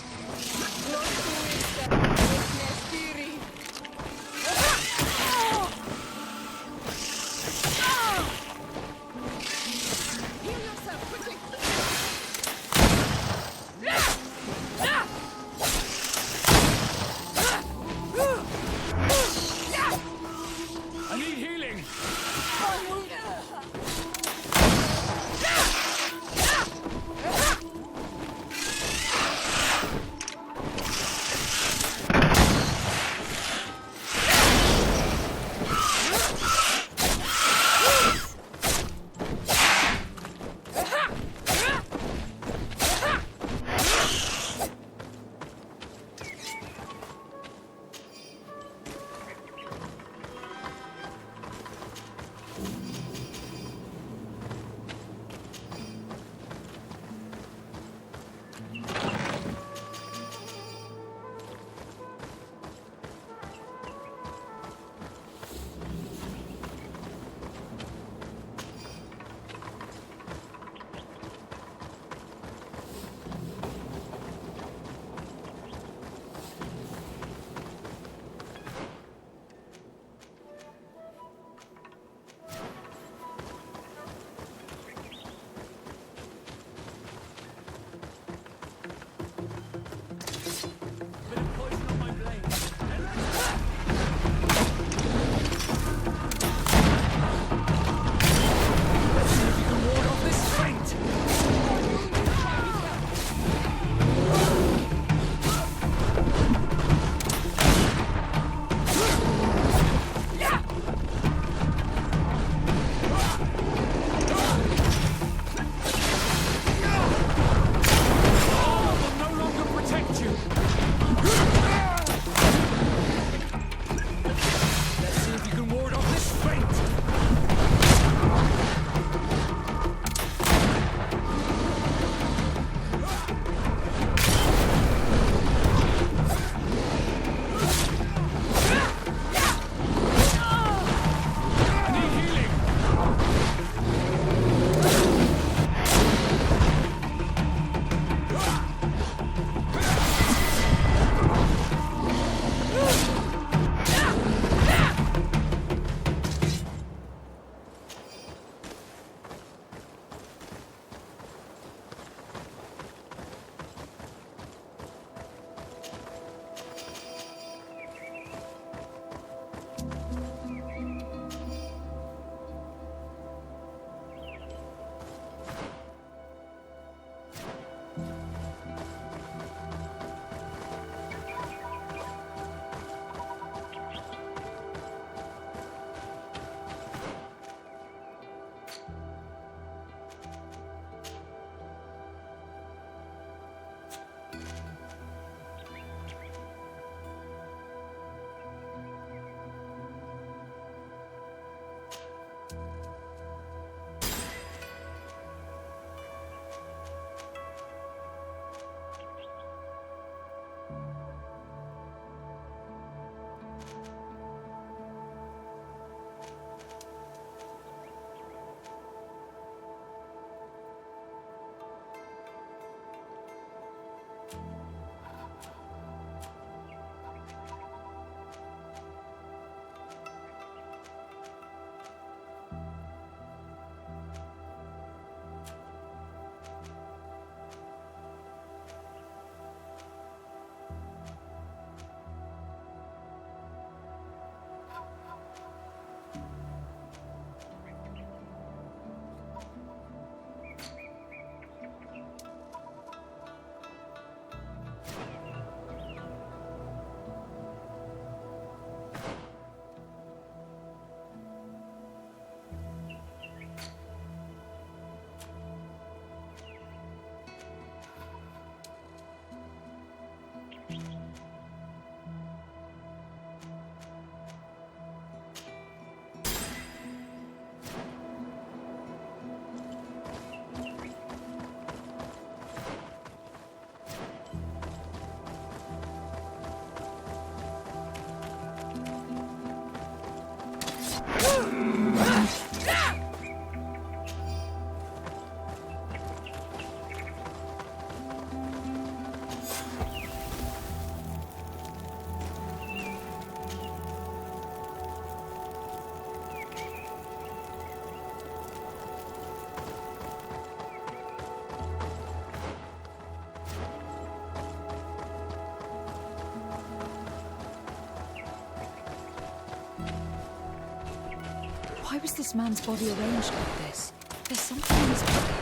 Why was this man's body arranged like this? There's something in his pocket.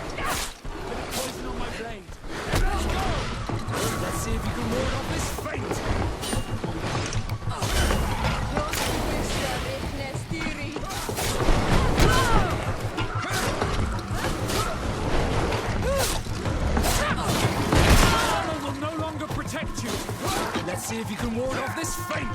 Poison on my blade. Let's go! Let's see if you can ward off this fate! Armor will no longer protect you. Let's see if you can ward off this fate!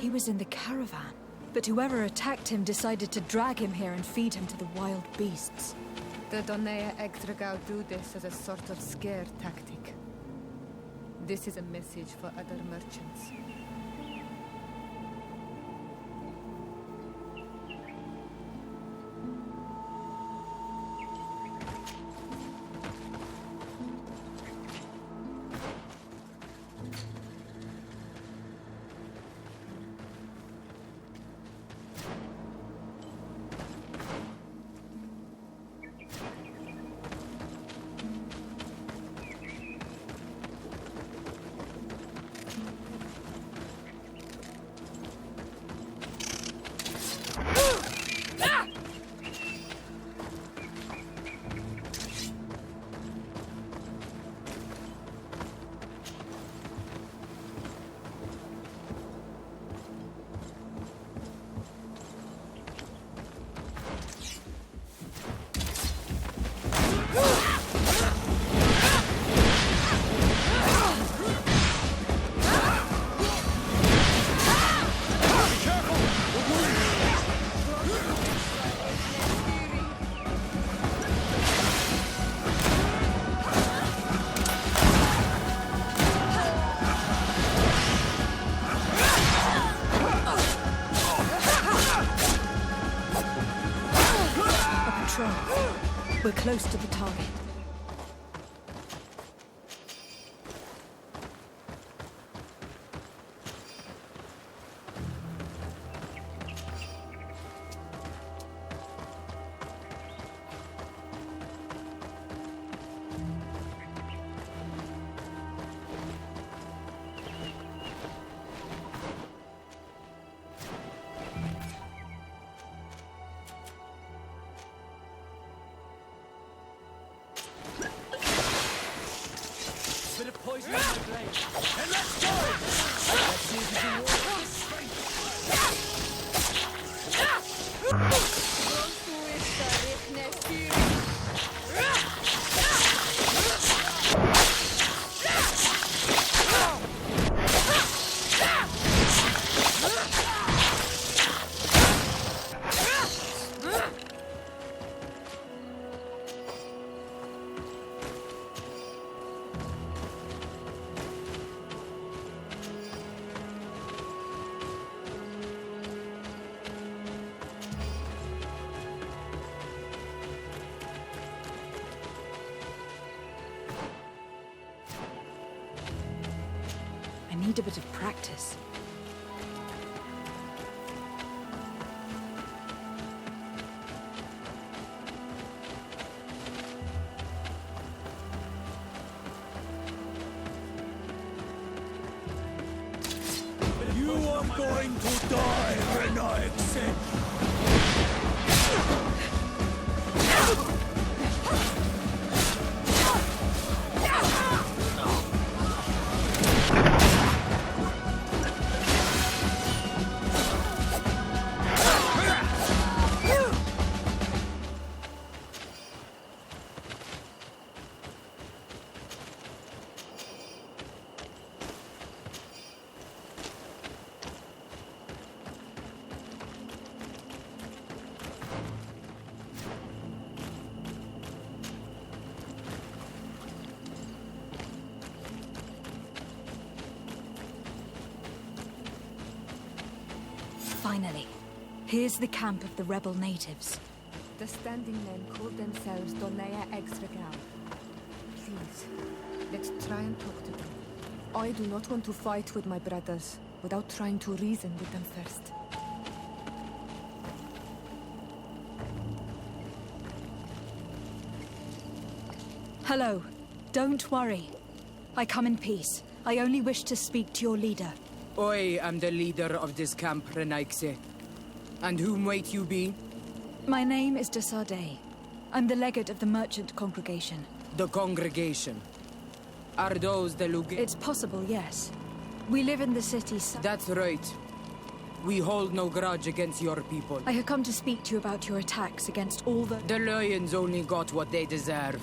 He was in the caravan, but whoever attacked him decided to drag him here and feed him to the wild beasts. The Donea Extragao do this as a sort of scare tactic. This is a message for other merchants. We're close to the target. Poison on my blade. And let's go! Let's see if you can ward off this I need a bit of practice. You are going to die, Renaixen! Finally, here's the camp of the rebel natives. The standing men call themselves Donea Extragao. Please, let's try and talk to them. I do not want to fight with my brothers without trying to reason with them first. Hello. Don't worry. I come in peace. I only wish to speak to your leader. I am the leader of this camp, Renaigse. And whom might you be? My name is de Sardet. I'm the legate of the merchant congregation. The congregation? Are those the It's possible, yes. We live in the city. That's right. We hold no grudge against your people. I have come to speak to you about your attacks against all the... The Lions only got what they deserve.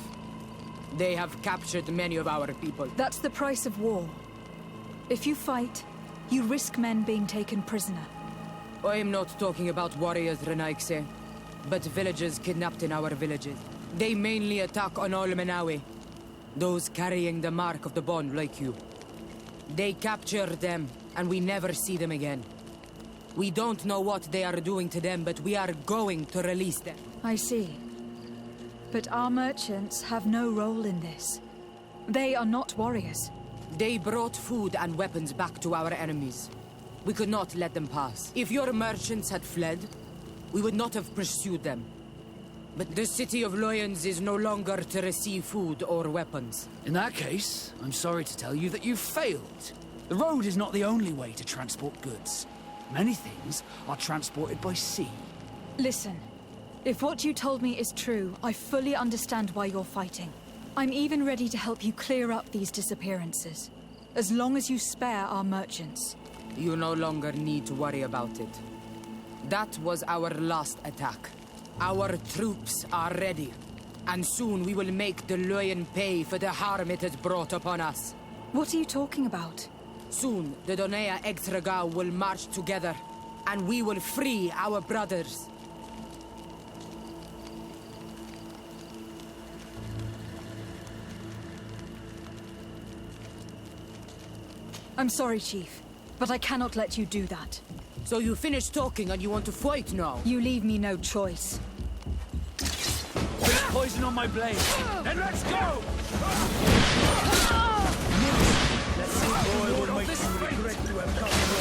They have captured many of our people. That's the price of war. If you fight, you risk men being taken prisoner. I am not talking about warriors, Renaigse, but villagers kidnapped in our villages. They mainly attack on Olmenawe, those carrying the mark of the bond like you. They capture them, and we never see them again. We don't know what they are doing to them, but we are going to release them. I see. But our merchants have no role in this. They are not warriors. They brought food and weapons back to our enemies. We could not let them pass. If your merchants had fled, we would not have pursued them. But the city of Lions is no longer to receive food or weapons. In that case, I'm sorry to tell you that you've failed. The road is not the only way to transport goods. Many things are transported by sea. Listen, if what you told me is true, I fully understand why you're fighting. I'm even ready to help you clear up these disappearances, as long as you spare our merchants. You no longer need to worry about it. That was our last attack. Our troops are ready, and soon we will make the Lion pay for the harm it has brought upon us. What are you talking about? Soon, the Donea Extragao will march together, and we will free our brothers. I'm sorry, Chief, but I cannot let you do that. So you finished talking and you want to fight now? You leave me no choice. Put poison on my blade, and let's go! Let's see boy will make you regret to have come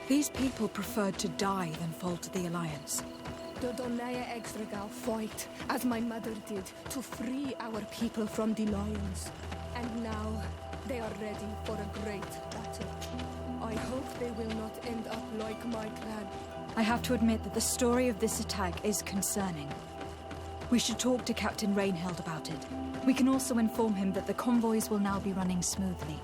These people preferred to die than fall to the Alliance. The Donea Extragao fought, as my mother did, to free our people from the Lions. And now, They are ready for a great battle. I hope they will not end up like my clan. I have to admit that the story of this attack is concerning. We should talk to Captain Rainhild about it. We can also inform him that the convoys will now be running smoothly.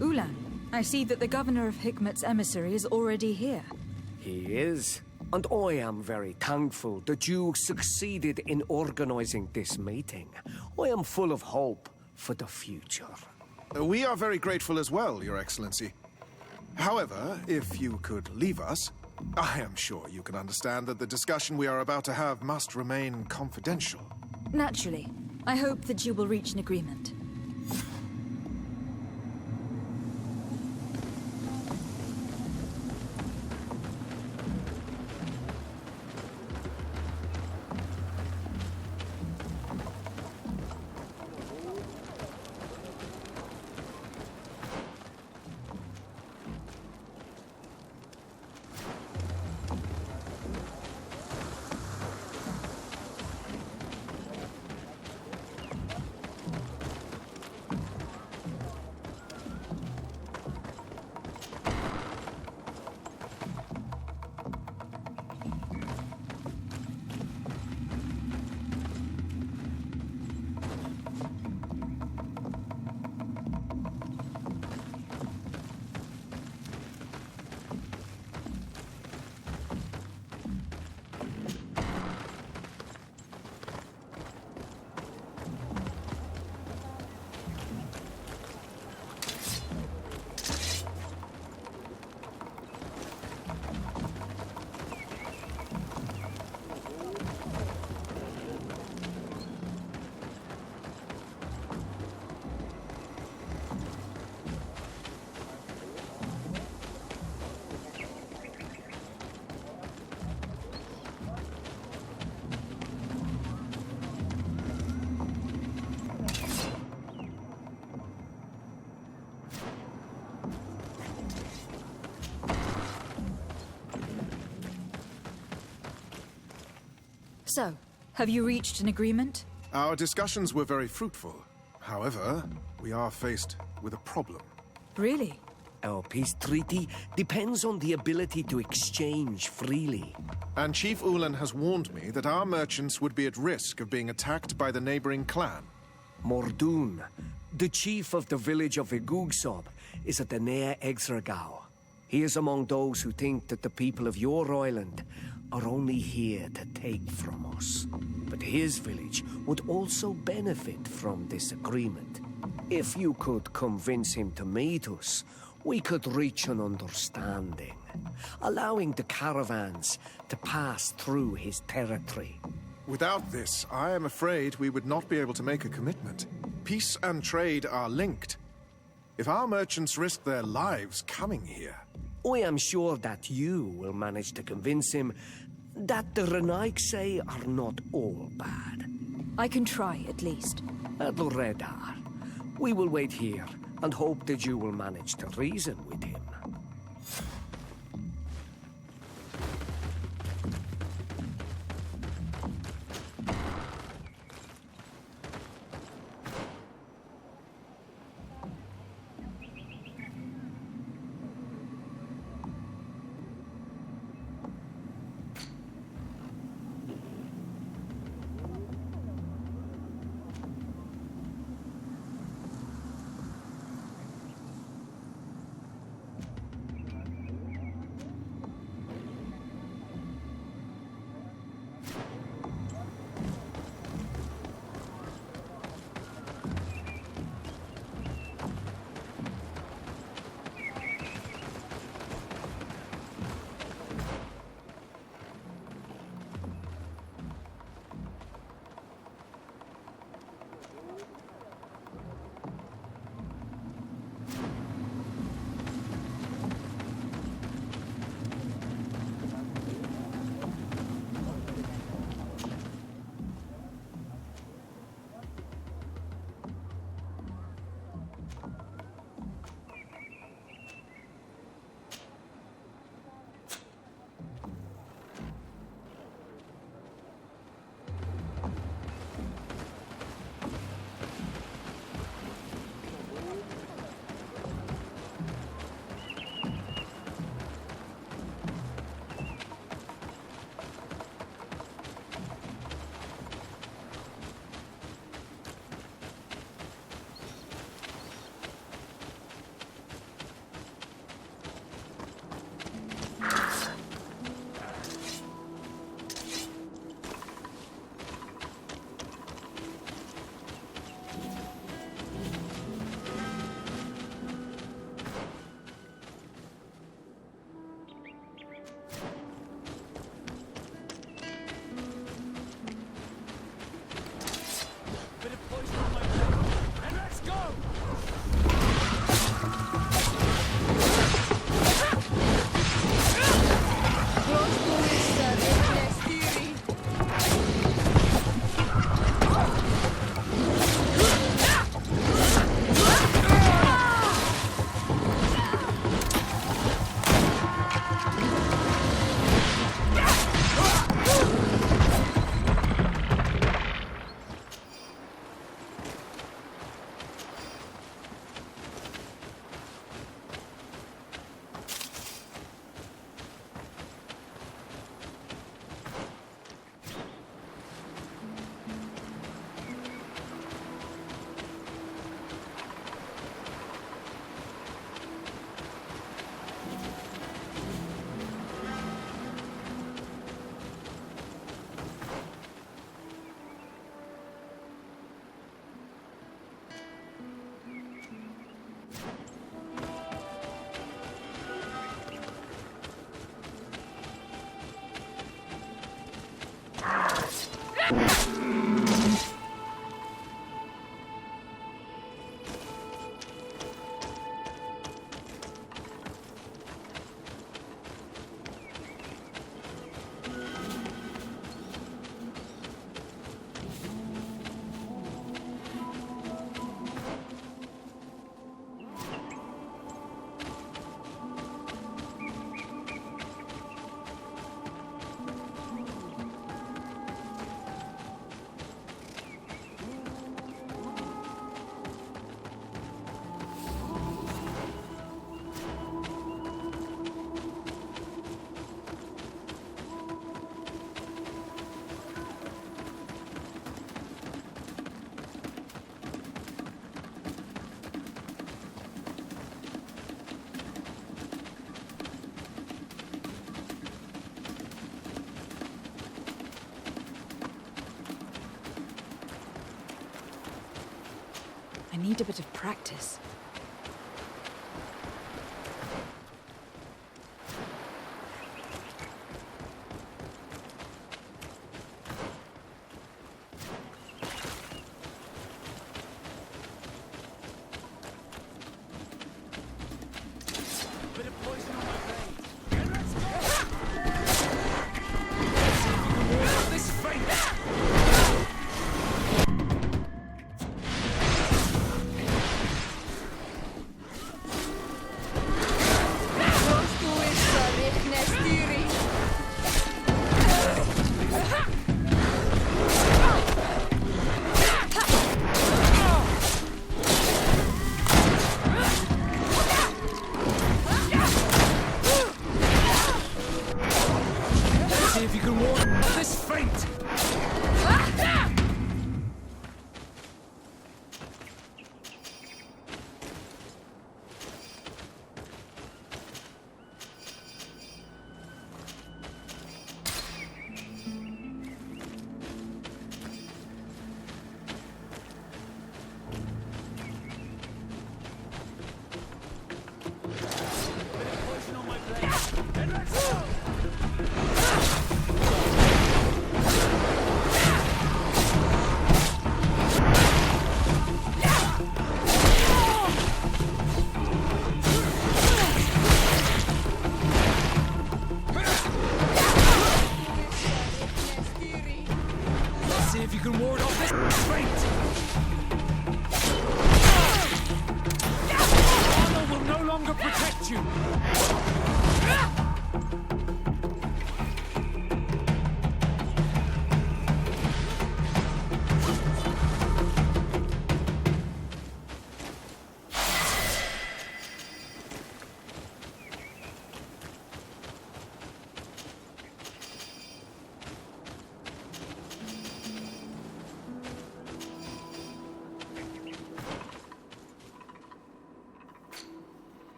Ulan, I see that the governor of Hikmet's emissary is already here. He is. And I am very thankful that you succeeded in organizing this meeting. I am full of hope for the future. We are very grateful as well, Your Excellency. However, if you could leave us, I am sure you can understand that the discussion we are about to have must remain confidential. Naturally. I hope that you will reach an agreement. So, have you reached an agreement? Our discussions were very fruitful. However, we are faced with a problem. Really? Our peace treaty depends on the ability to exchange freely. And Chief Ulan has warned me that our merchants would be at risk of being attacked by the neighboring clan. Mordun, the chief of the village of Igugsob, is at the Nea Exragao. He is among those who think that the people of your island are only here to take from us. But his village would also benefit from this agreement. If you could convince him to meet us, we could reach an understanding, allowing the caravans to pass through his territory. Without this, I am afraid we would not be able to make a commitment. Peace and trade are linked. If our merchants risk their lives coming here... I am sure that you will manage to convince him that the Renaigse are not all bad. I can try, at least. Adloredar, we will wait here and hope that you will manage to reason with him. I need a bit of practice.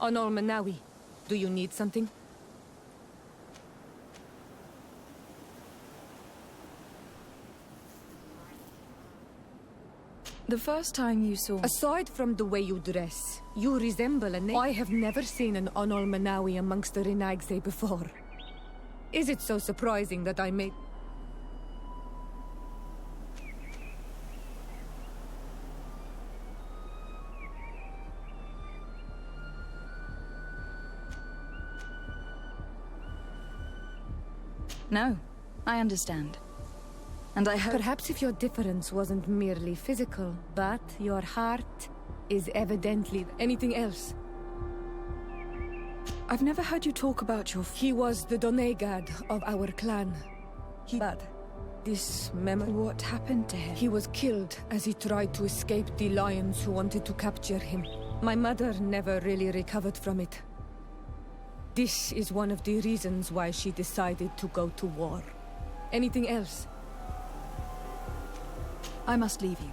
on Olmenawi. Do you need something? The first time you saw... Aside from the way you dress, you resemble a I have never seen an Onolmenawi amongst the Renaigse before. Is it so surprising that I made... No, I understand. And I hope... Perhaps if your difference wasn't merely physical, but your heart is evidently anything else. I've never heard you talk about your... He was the Donegad of our clan. But this memory... What happened to him? He was killed as he tried to escape the lions who wanted to capture him. My mother never really recovered from it. This is one of the reasons why she decided to go to war. Anything else? I must leave you.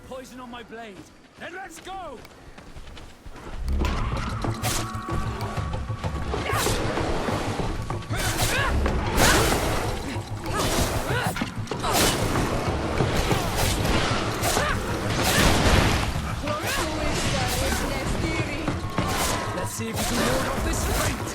Poison on my blade. Then let's go! Let's see if you can ward off this fate!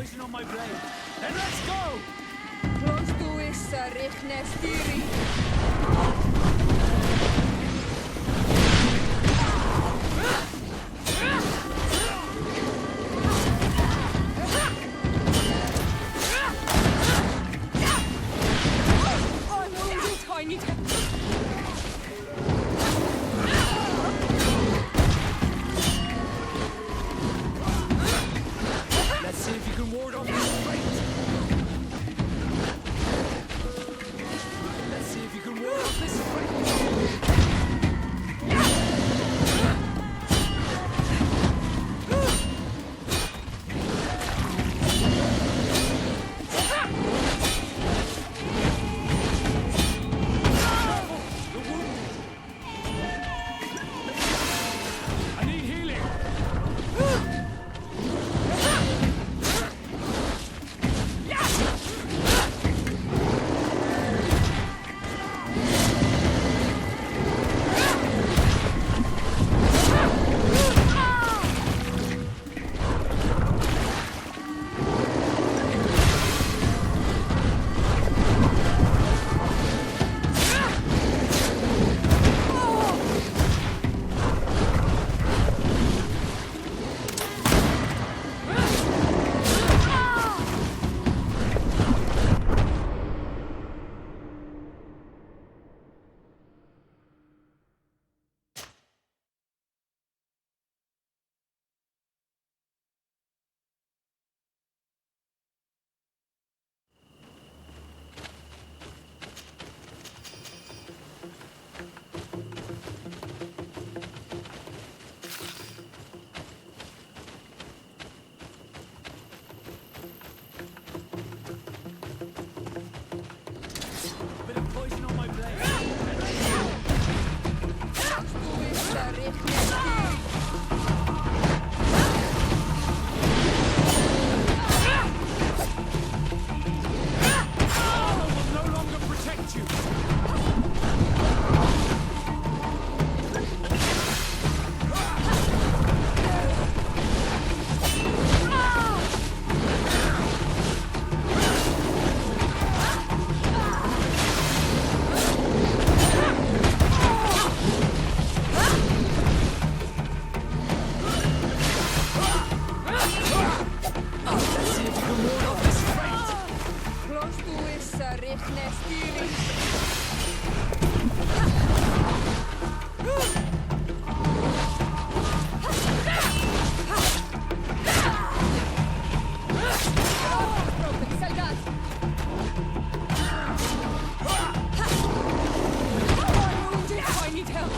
poison on my blade. Then let's go! Close to issa riknestiri. I'm wounded. I need help. Let's see if you can ward off this fight. Let's see if you can ward off this fight. I need healing. Bit of poison on my blade. Close to issa riknestiri. I will no longer protect you. Let's see if you can ward off this fight. Close to issa riknestiri. Broken, Salgat. I'm wounded. I need help.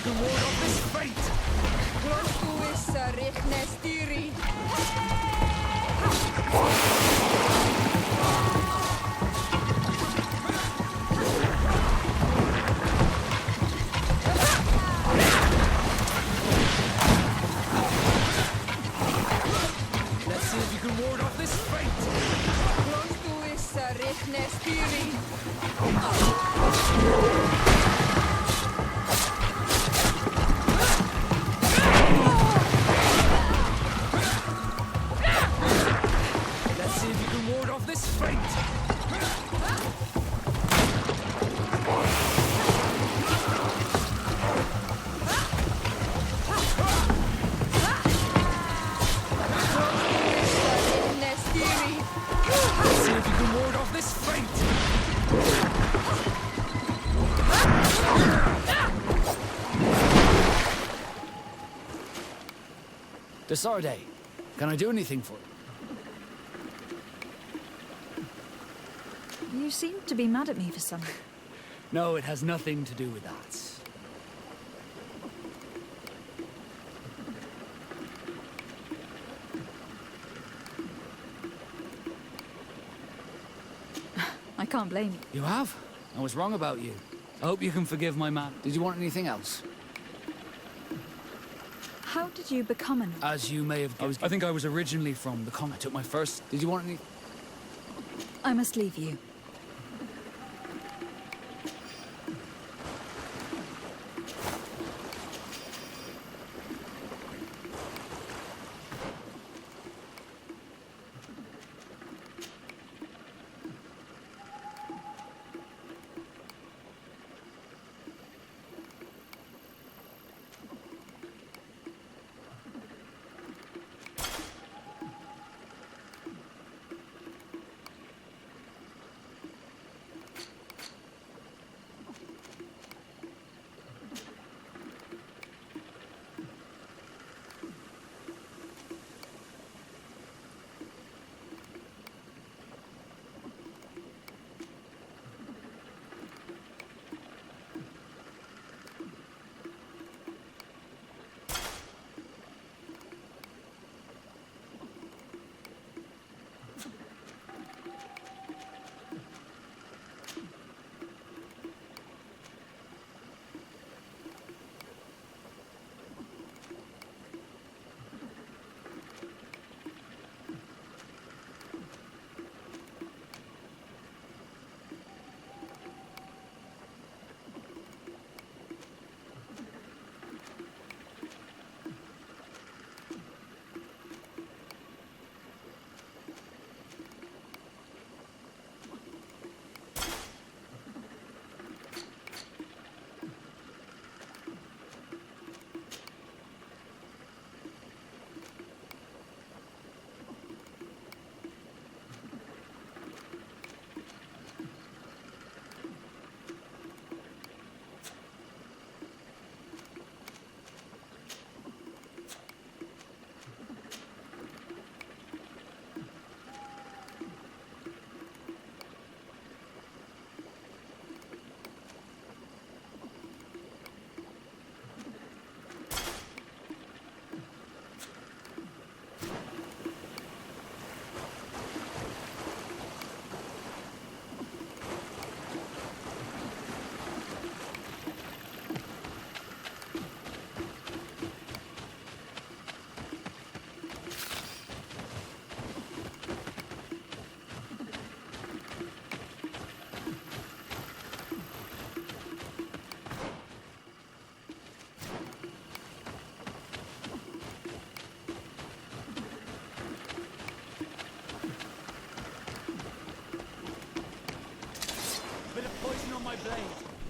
can ward off this fate! Let's see if you can ward off this fate! Let's see if you can ward off this fate! Let's see if you can ward off this fate! Desarde, can I do anything for you? You seem to be mad at me for something. No, it has nothing to do with that. I can't blame you. You have? I was wrong about you. I hope you can forgive my man. Did you want anything else? How did you become an... As you may have... I think I was originally from the I took my first... Did you want any... I must leave you.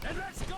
And let's go!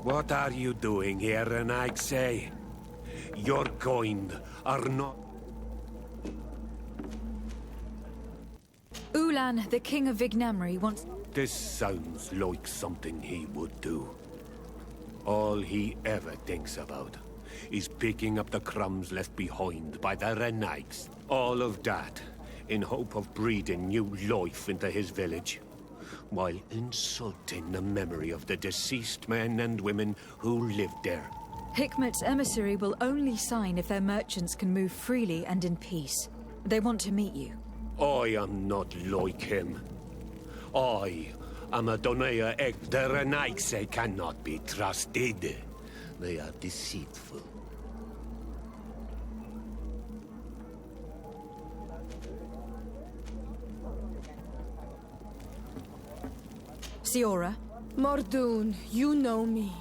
What are you doing here, Renaigse? Your kind are not... Ulan, the king of Vignamri, wants... This sounds like something he would do. All he ever thinks about is picking up the crumbs left behind by the Renaigs. All of that in hope of breathing new life into his village, while insulting the memory of the deceased men and women who lived there. Hikmet's emissary will only sign if their merchants can move freely and in peace. They want to meet you. I am not like him. I am a Donea Ek. The Renaigse cannot be trusted. They are deceitful. Siora? Mordoon, you know me.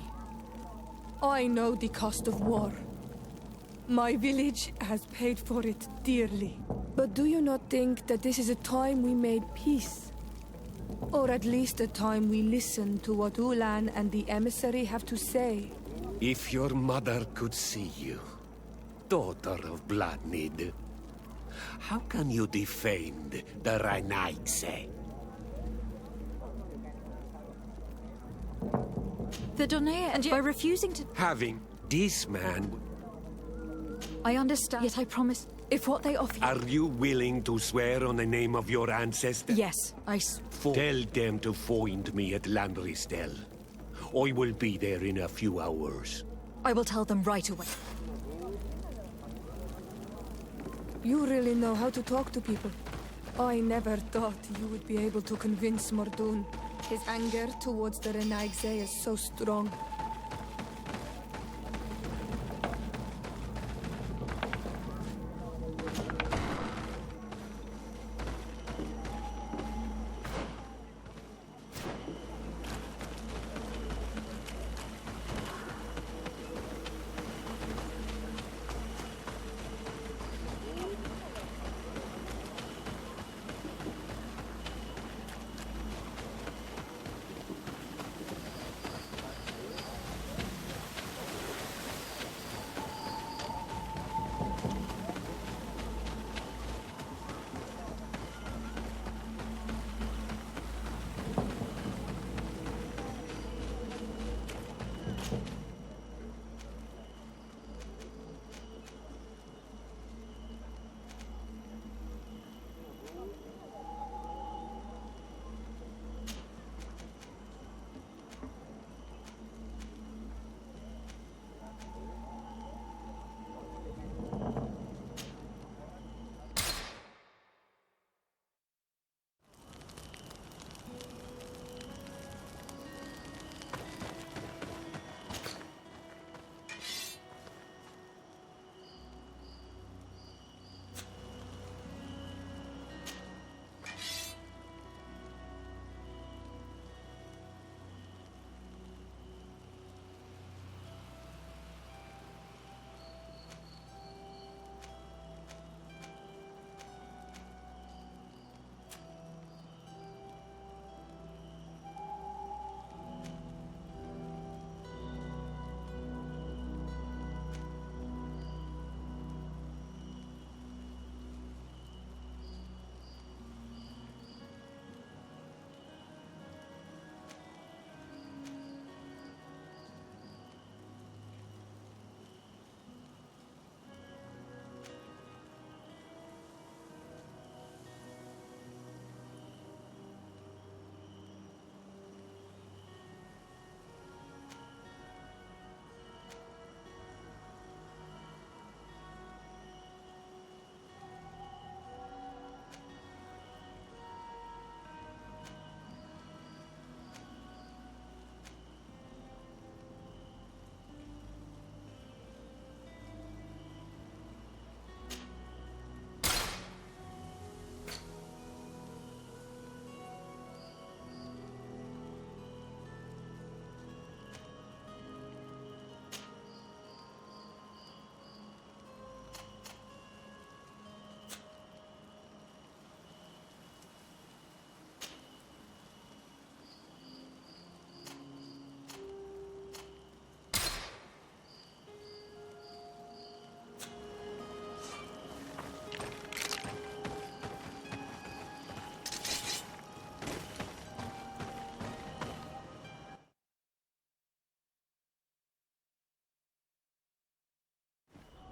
I know the cost of war. My village has paid for it dearly. But do you not think that this is a time we made peace? Or at least a time we listen to what Ulan and the emissary have to say? If your mother could see you, daughter of Bloodnid, how can you defend the Renaigse? The Donea and by refusing to... Having this man... I understand, yet I promise, if what they offer... Are you willing to swear on the name of your ancestor? Yes, Tell them to find me at Lambristel. I will be there in a few hours. I will tell them right away. You really know how to talk to people. I never thought you would be able to convince Mordoon. His anger towards the Renaigse is so strong.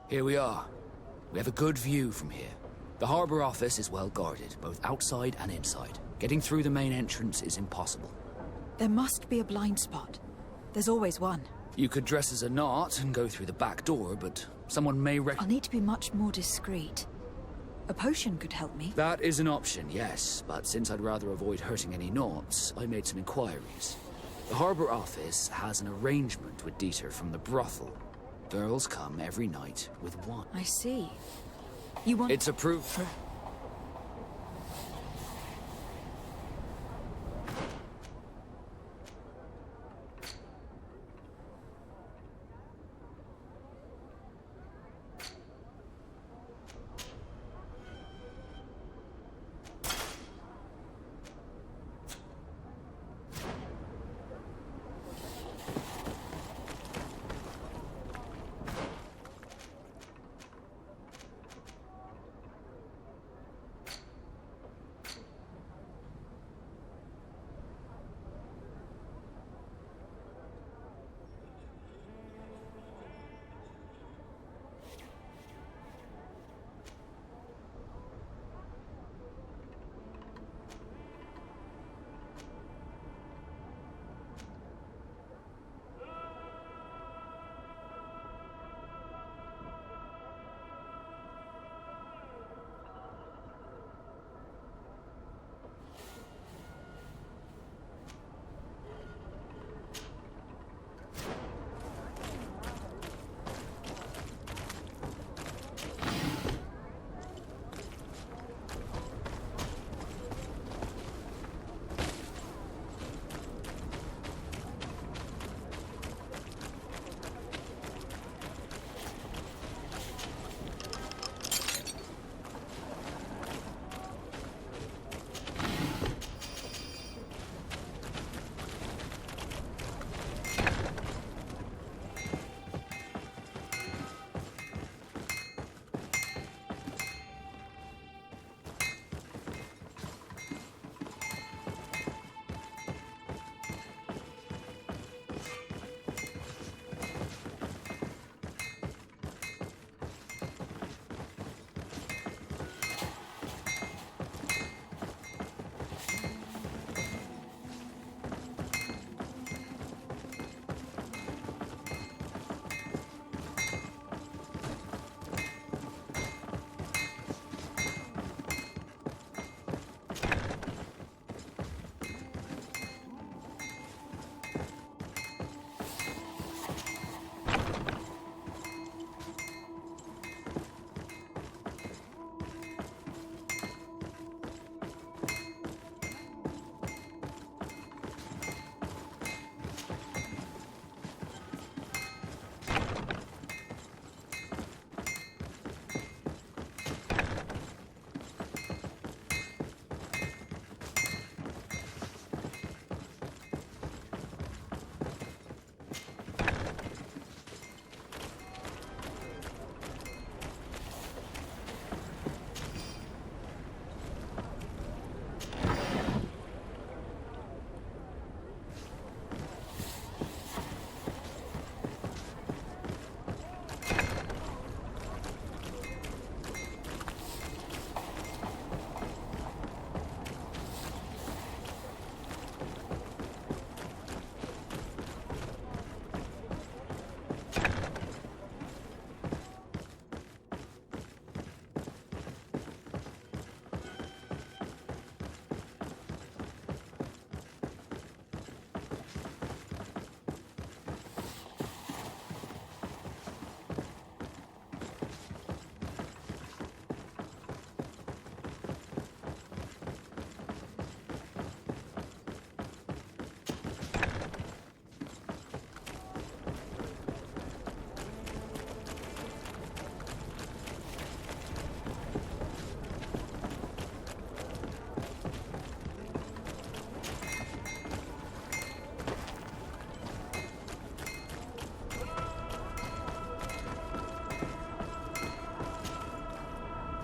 Here we are. We have a good view from here. The harbor office is well guarded, both outside and inside. Getting through the main entrance is impossible. There must be a blind spot. There's always one. You could dress as a knot and go through the back door, but someone may I'll need to be much more discreet. A potion could help me. That is an option, yes, but since I'd rather avoid hurting any knots, I made some inquiries. The harbor office has an arrangement with Dieter from the brothel. Girls come every night with wine. I see. You want... It's approved.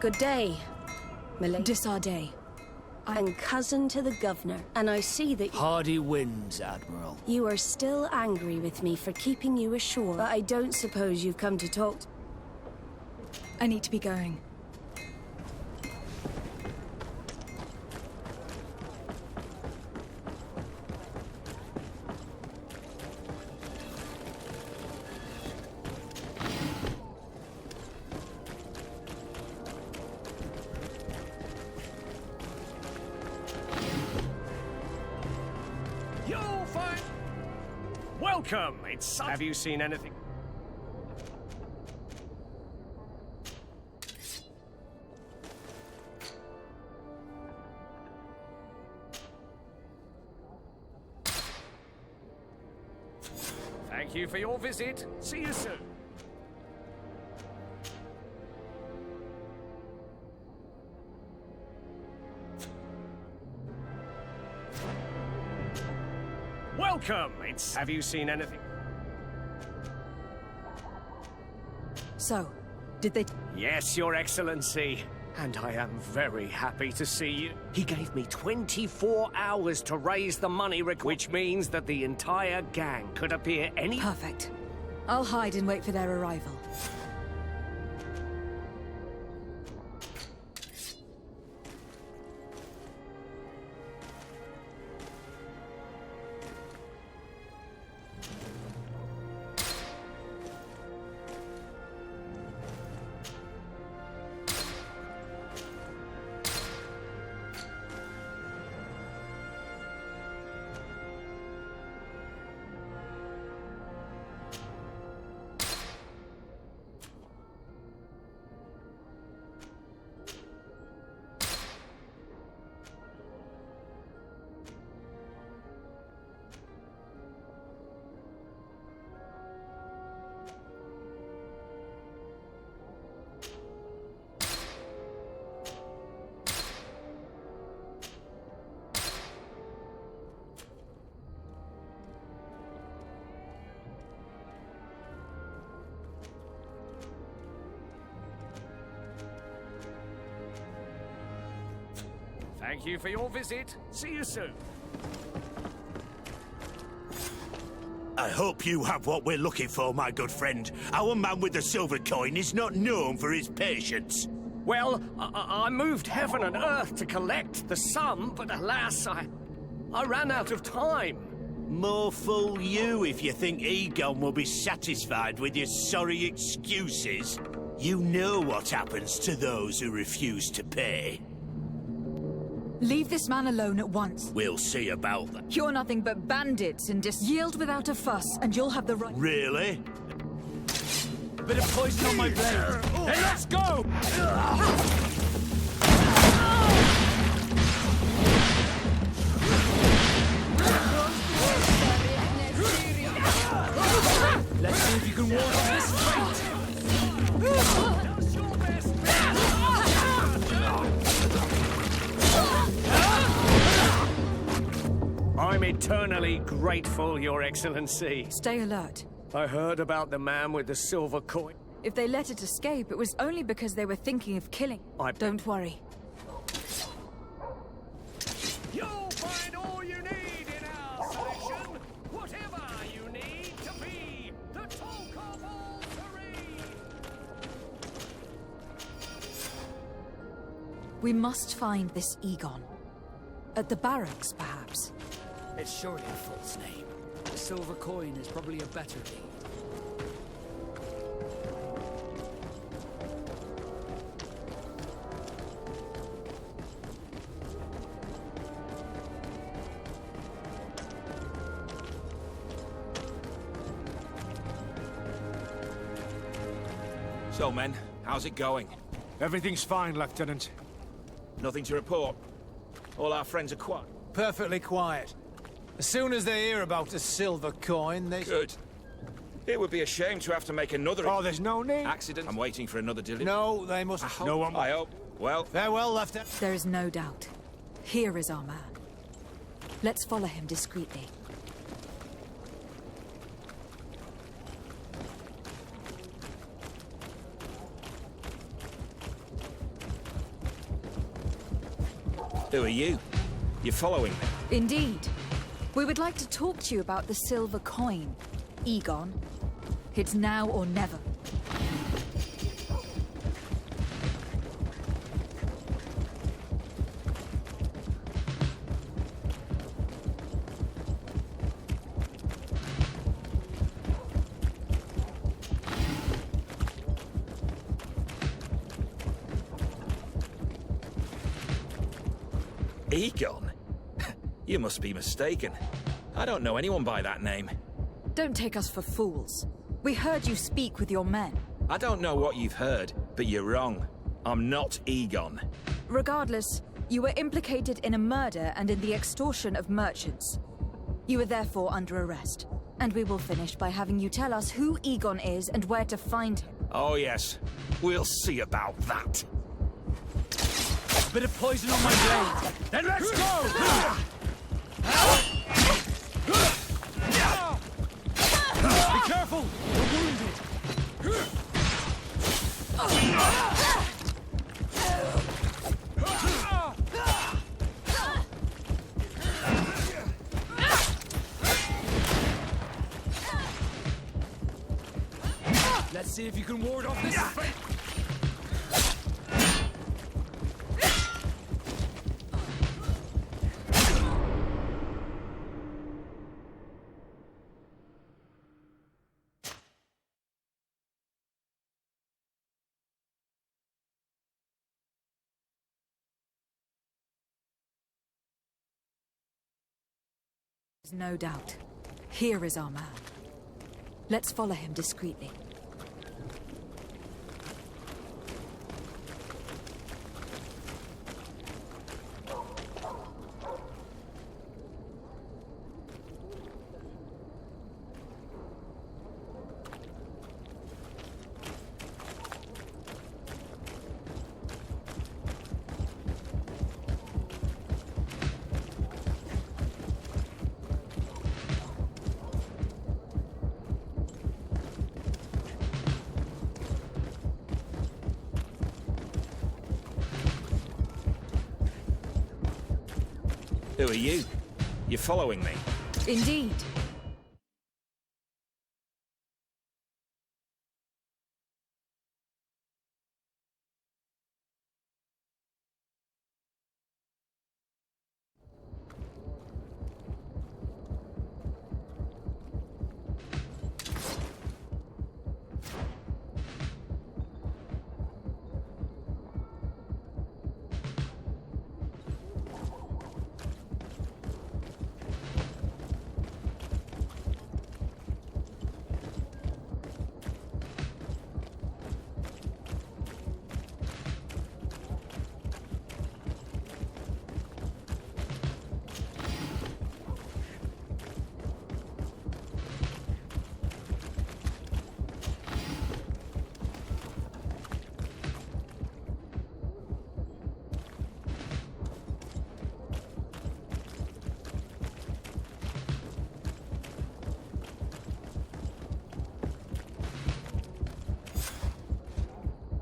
Good day, milady. Disarday. I'm cousin to the governor, and I see that Hardy winds, Admiral. you are still angry with me for keeping you ashore. But I don't suppose you've come to talk. I need to be going. You'll find... Welcome! Have you seen anything? Thank you for your visit. See you soon. Welcome! Have you seen anything? So, did they... Yes, Your Excellency. And I am very happy to see you. He gave me 24 hours to raise the money which means that the entire gang could appear any... Perfect. I'll hide and wait for their arrival. Thank you for your visit. See you soon. I hope you have what we're looking for, my good friend. Our man with the silver coin is not known for his patience. Well, I moved heaven and earth to collect the sum, but alas, I ran out of time. More fool you if you think Egon will be satisfied with your sorry excuses. You know what happens to those who refuse to pay. Leave this man alone at once. We'll see about that. You're nothing but bandits and yield without a fuss, and you'll have the right... Really? A bit of poison on my blade. Hey, let's go! Let's see if you can ward off this fate. I'm eternally grateful, Your Excellency. Stay alert. I heard about the man with the silver coin. If they let it escape, it was only because they were thinking of killing. Don't worry. You'll find all you need in our selection. Whatever you need to be the talk of all terrain. We must find this Egon. At the barracks, perhaps. It's surely a false name. The silver coin is probably a better name. So, men, how's it going? Everything's fine, Lieutenant. Nothing to report. All our friends are quiet. Perfectly quiet. As soon as they hear about a silver coin, they... Good. It would be a shame to have to make another... Oh, there's no need. Accident. I'm waiting for another delivery. No, they must... No one... I hope. Well... Farewell, Lieutenant. There is no doubt. Here is our man. Let's follow him discreetly. Who are you? You're following me? Indeed. We would like to talk to you about the silver coin. Egon. It's now or never. Egon? You must be mistaken. I don't know anyone by that name. Don't take us for fools. We heard you speak with your men. I don't know what you've heard, but you're wrong. I'm not Egon. Regardless, you were implicated in a murder and in the extortion of merchants. You are therefore under arrest. And we will finish by having you tell us who Egon is and where to find him. Oh yes, we'll see about that. Bit of poison on my blade. Then let's go! Be careful! You're wounded! Let's see if you can ward off this fate. There's no doubt. Here is our man. Let's follow him discreetly. Who are you? You're following me? Indeed.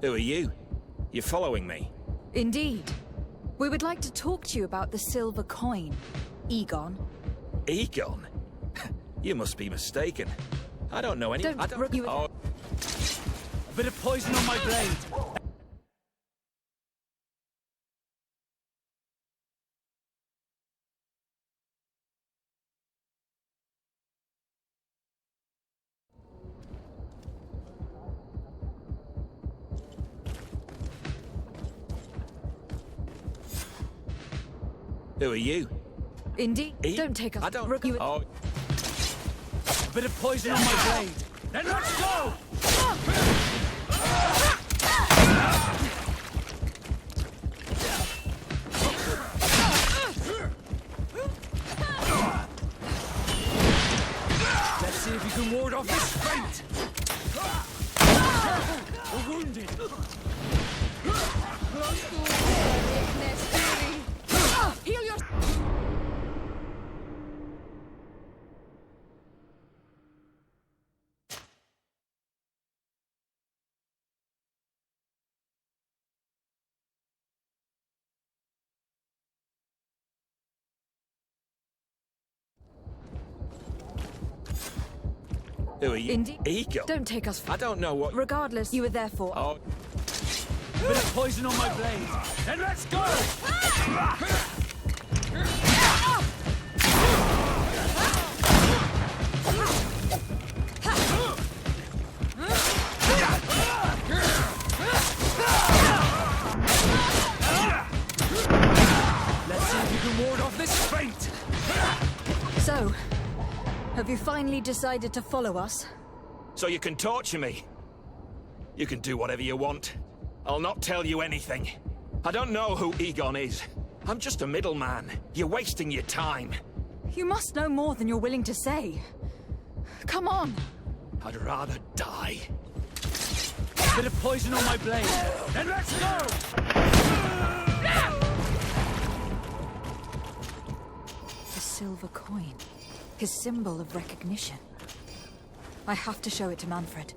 Who are you? You're following me? Indeed. We would like to talk to you about the silver coin, Egon. Egon? You must be mistaken. I don't know any... Don't I don't... you... Oh. A bit of poison on my blade. Who are you? Indeed. Don't take us... I don't... Oh. A bit of poison on my blade. Then let's go! Let's see if you can ward off this fate. We're wounded. Heal your... Who are you? Indeed. Egon? Don't take us for... I don't know what... Regardless, you were there for... Oh. A bit of poison on my blade. Then let's go! Let's see if you can ward off this feint! So, have you finally decided to follow us? So you can torture me. You can do whatever you want. I'll not tell you anything. I don't know who Egon is. I'm just a middleman. You're wasting your time. You must know more than you're willing to say. Come on! I'd rather die. A bit of poison on my blade, then let's go! The silver coin. His symbol of recognition. I have to show it to Manfred.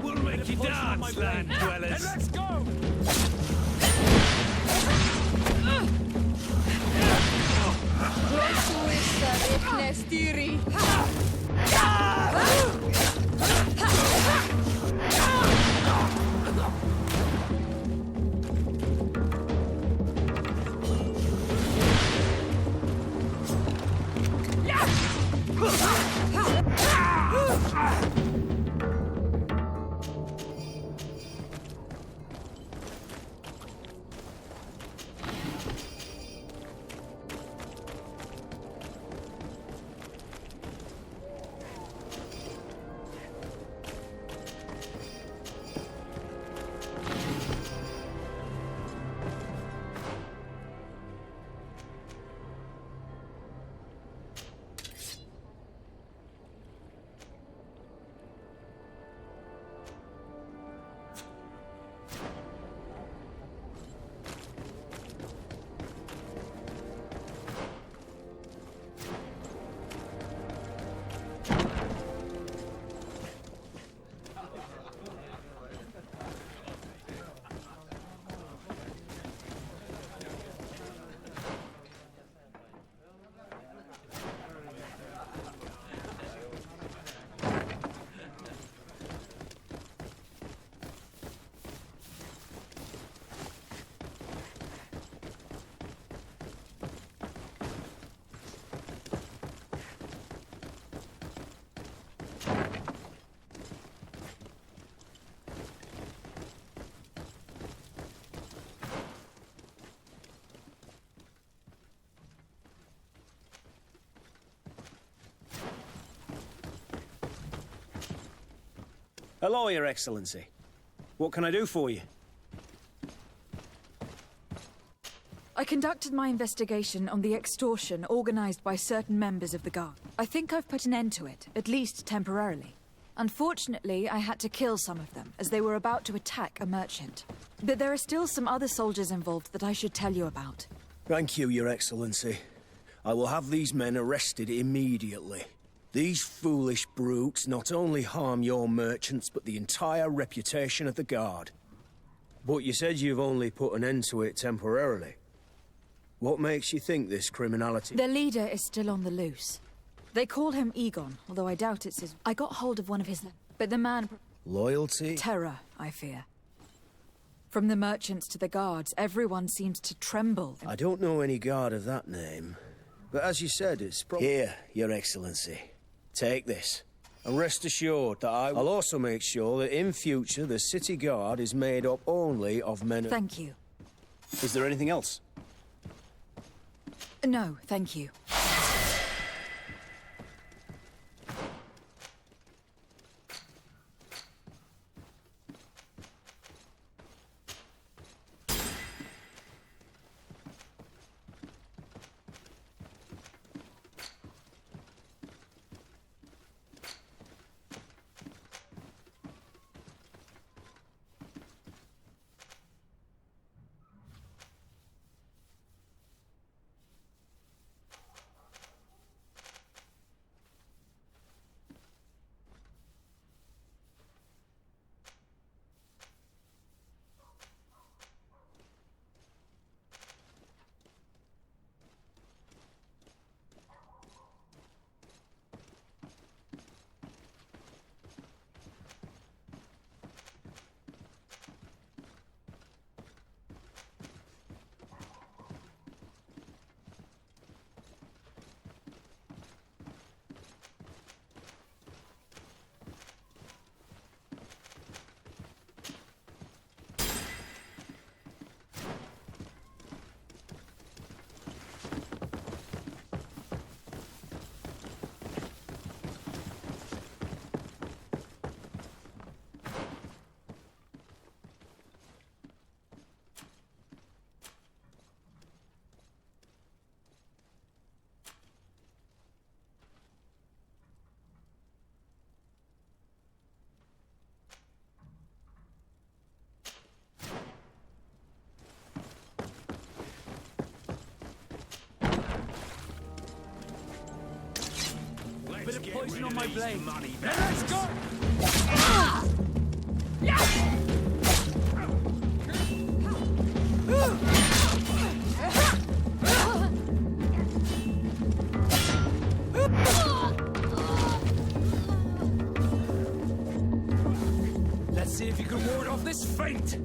We'll make you dance, land dwellers. And let's go! Hello, Your Excellency. What can I do for you? I conducted my investigation on the extortion organized by certain members of the Guard. I think I've put an end to it, at least temporarily. Unfortunately, I had to kill some of them, as they were about to attack a merchant. But there are still some other soldiers involved that I should tell you about. Thank you, Your Excellency. I will have these men arrested immediately. These foolish brutes not only harm your merchants, but the entire reputation of the Guard. But you said you've only put an end to it temporarily. What makes you think this criminality... Their leader is still on the loose. They call him Egon, although I doubt it's his... I got hold of one of his... But the man... Loyalty? Terror, I fear. From the merchants to the guards, everyone seems to tremble. I don't know any guard of that name. But as you said, it's Here, Your Excellency. Take this. And rest assured that I'll also make sure that in future the city guard is made up only of men... Thank you. Is there anything else? No, thank you. poison on my blade. Let's go! Let's see if you can ward off this feint.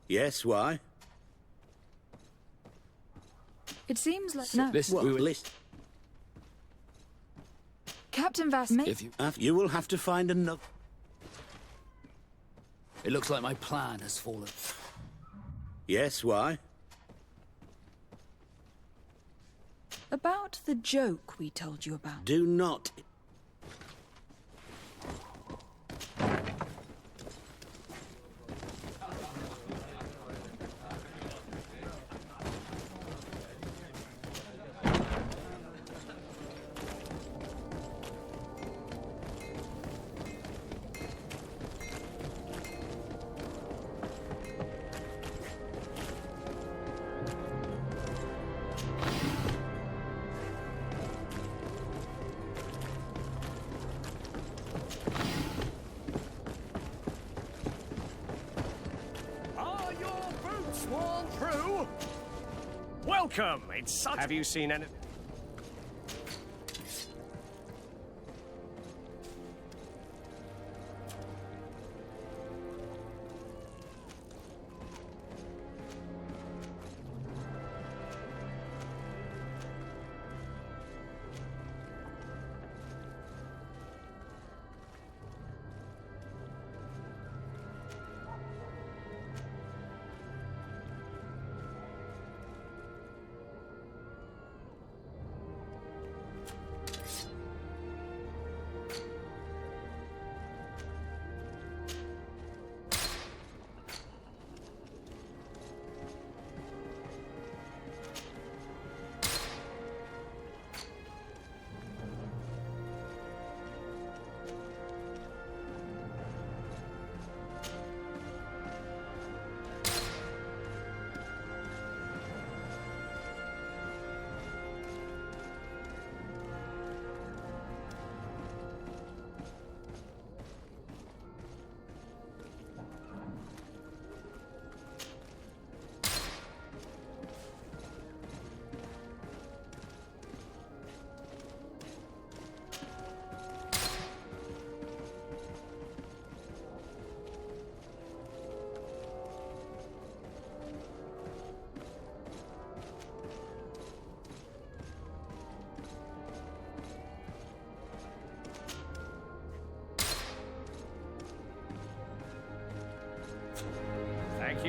Yes, why? It seems like... No. Listen. Captain Vass may... If you will have to find another... It looks like my plan has fallen. Yes, why? About the joke we told you about. Do not... Welcome! It's such... Have you seen any...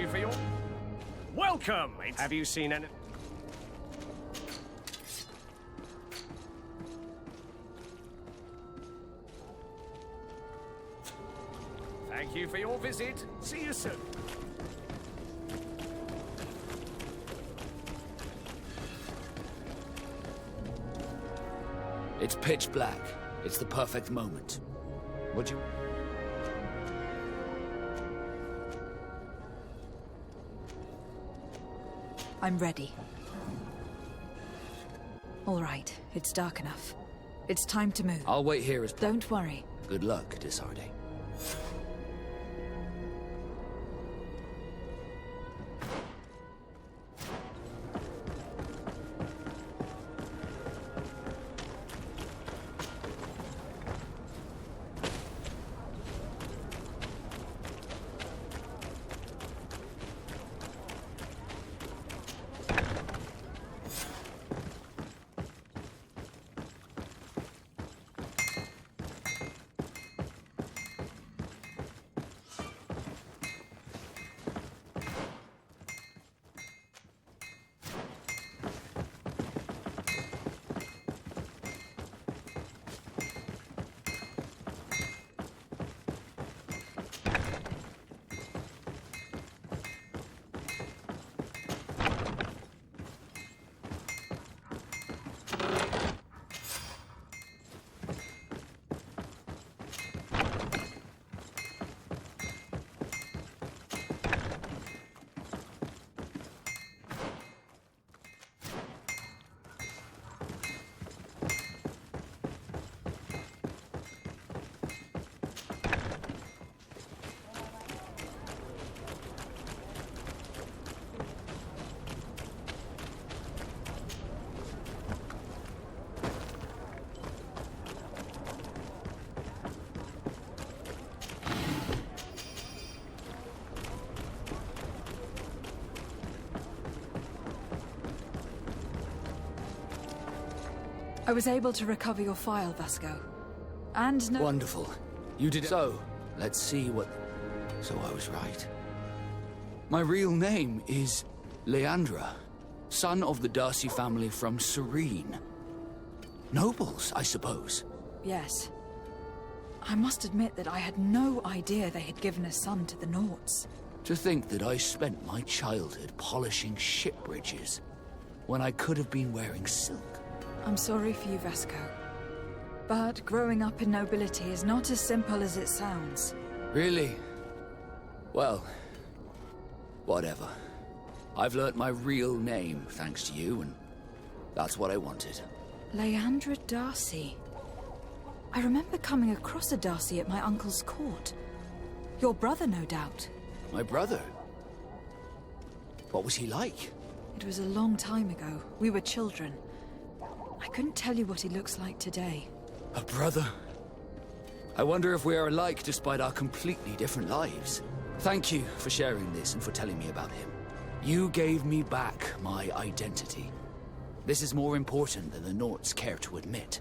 you for your... Welcome! Have you seen any... Thank you for your visit. See you soon. It's pitch black. It's the perfect moment. Would you... I'm ready. All right, it's dark enough. It's time to move. I'll wait here as... Don't worry. Good luck, Disarde. I was able to recover your file, Vasco. And no... Wonderful. You did... So, let's see what... So I was right. My real name is Leandra, son of the Darcy family from Serene. Nobles, I suppose. Yes. I must admit that I had no idea they had given a son to the Nauts. To think that I spent my childhood polishing ship bridges, when I could have been wearing silk. I'm sorry for you, Vasco. But growing up in nobility is not as simple as it sounds. Really? Well, whatever. I've learnt my real name thanks to you, and that's what I wanted. Leandra Darcy. I remember coming across a Darcy at my uncle's court. Your brother, no doubt. My brother? What was he like? It was a long time ago. We were children. I couldn't tell you what he looks like today. A brother? I wonder if we are alike despite our completely different lives. Thank you for sharing this and for telling me about him. You gave me back my identity. This is more important than the Nauts care to admit.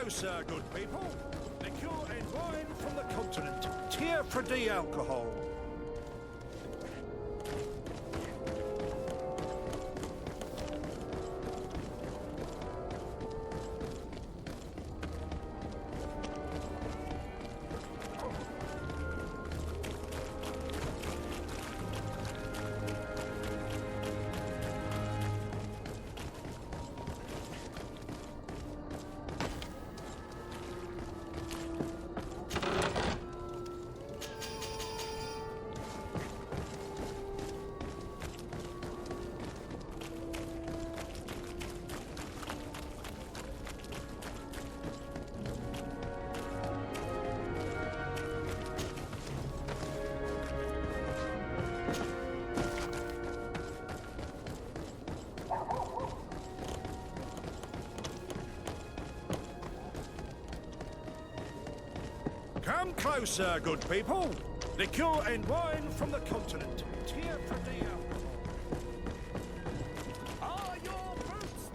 closer, good people. Liquor and wine from the continent. Tier for the alcohol. Come closer, good people. Liquor and wine from the continent. Tier for the alcohol. Are your boots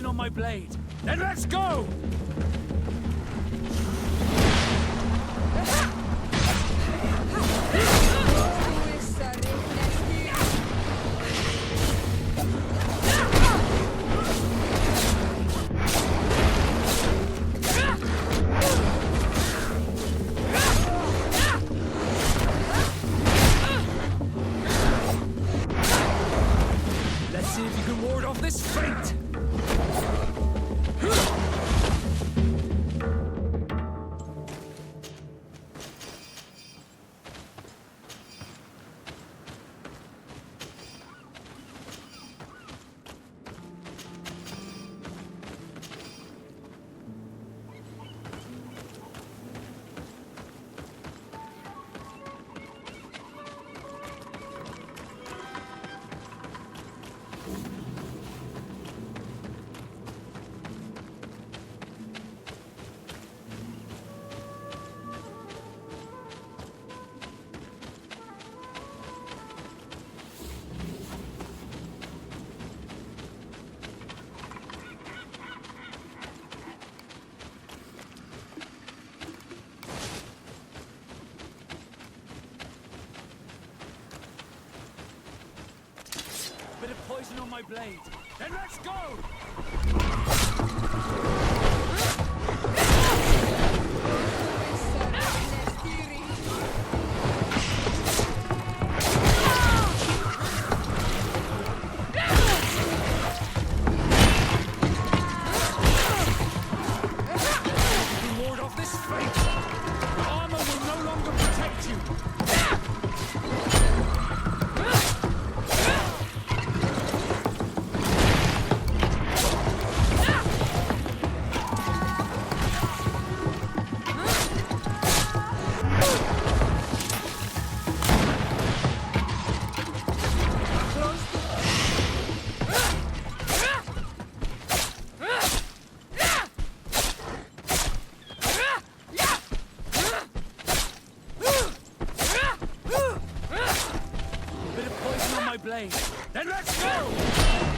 poison on my blade. Then let's go! Let's see if you can ward off this fate! Bit of poison on my blade. Then let's go! You ward off this fate. The armor will no longer protect you. Bit of poison on my blade. Then let's go!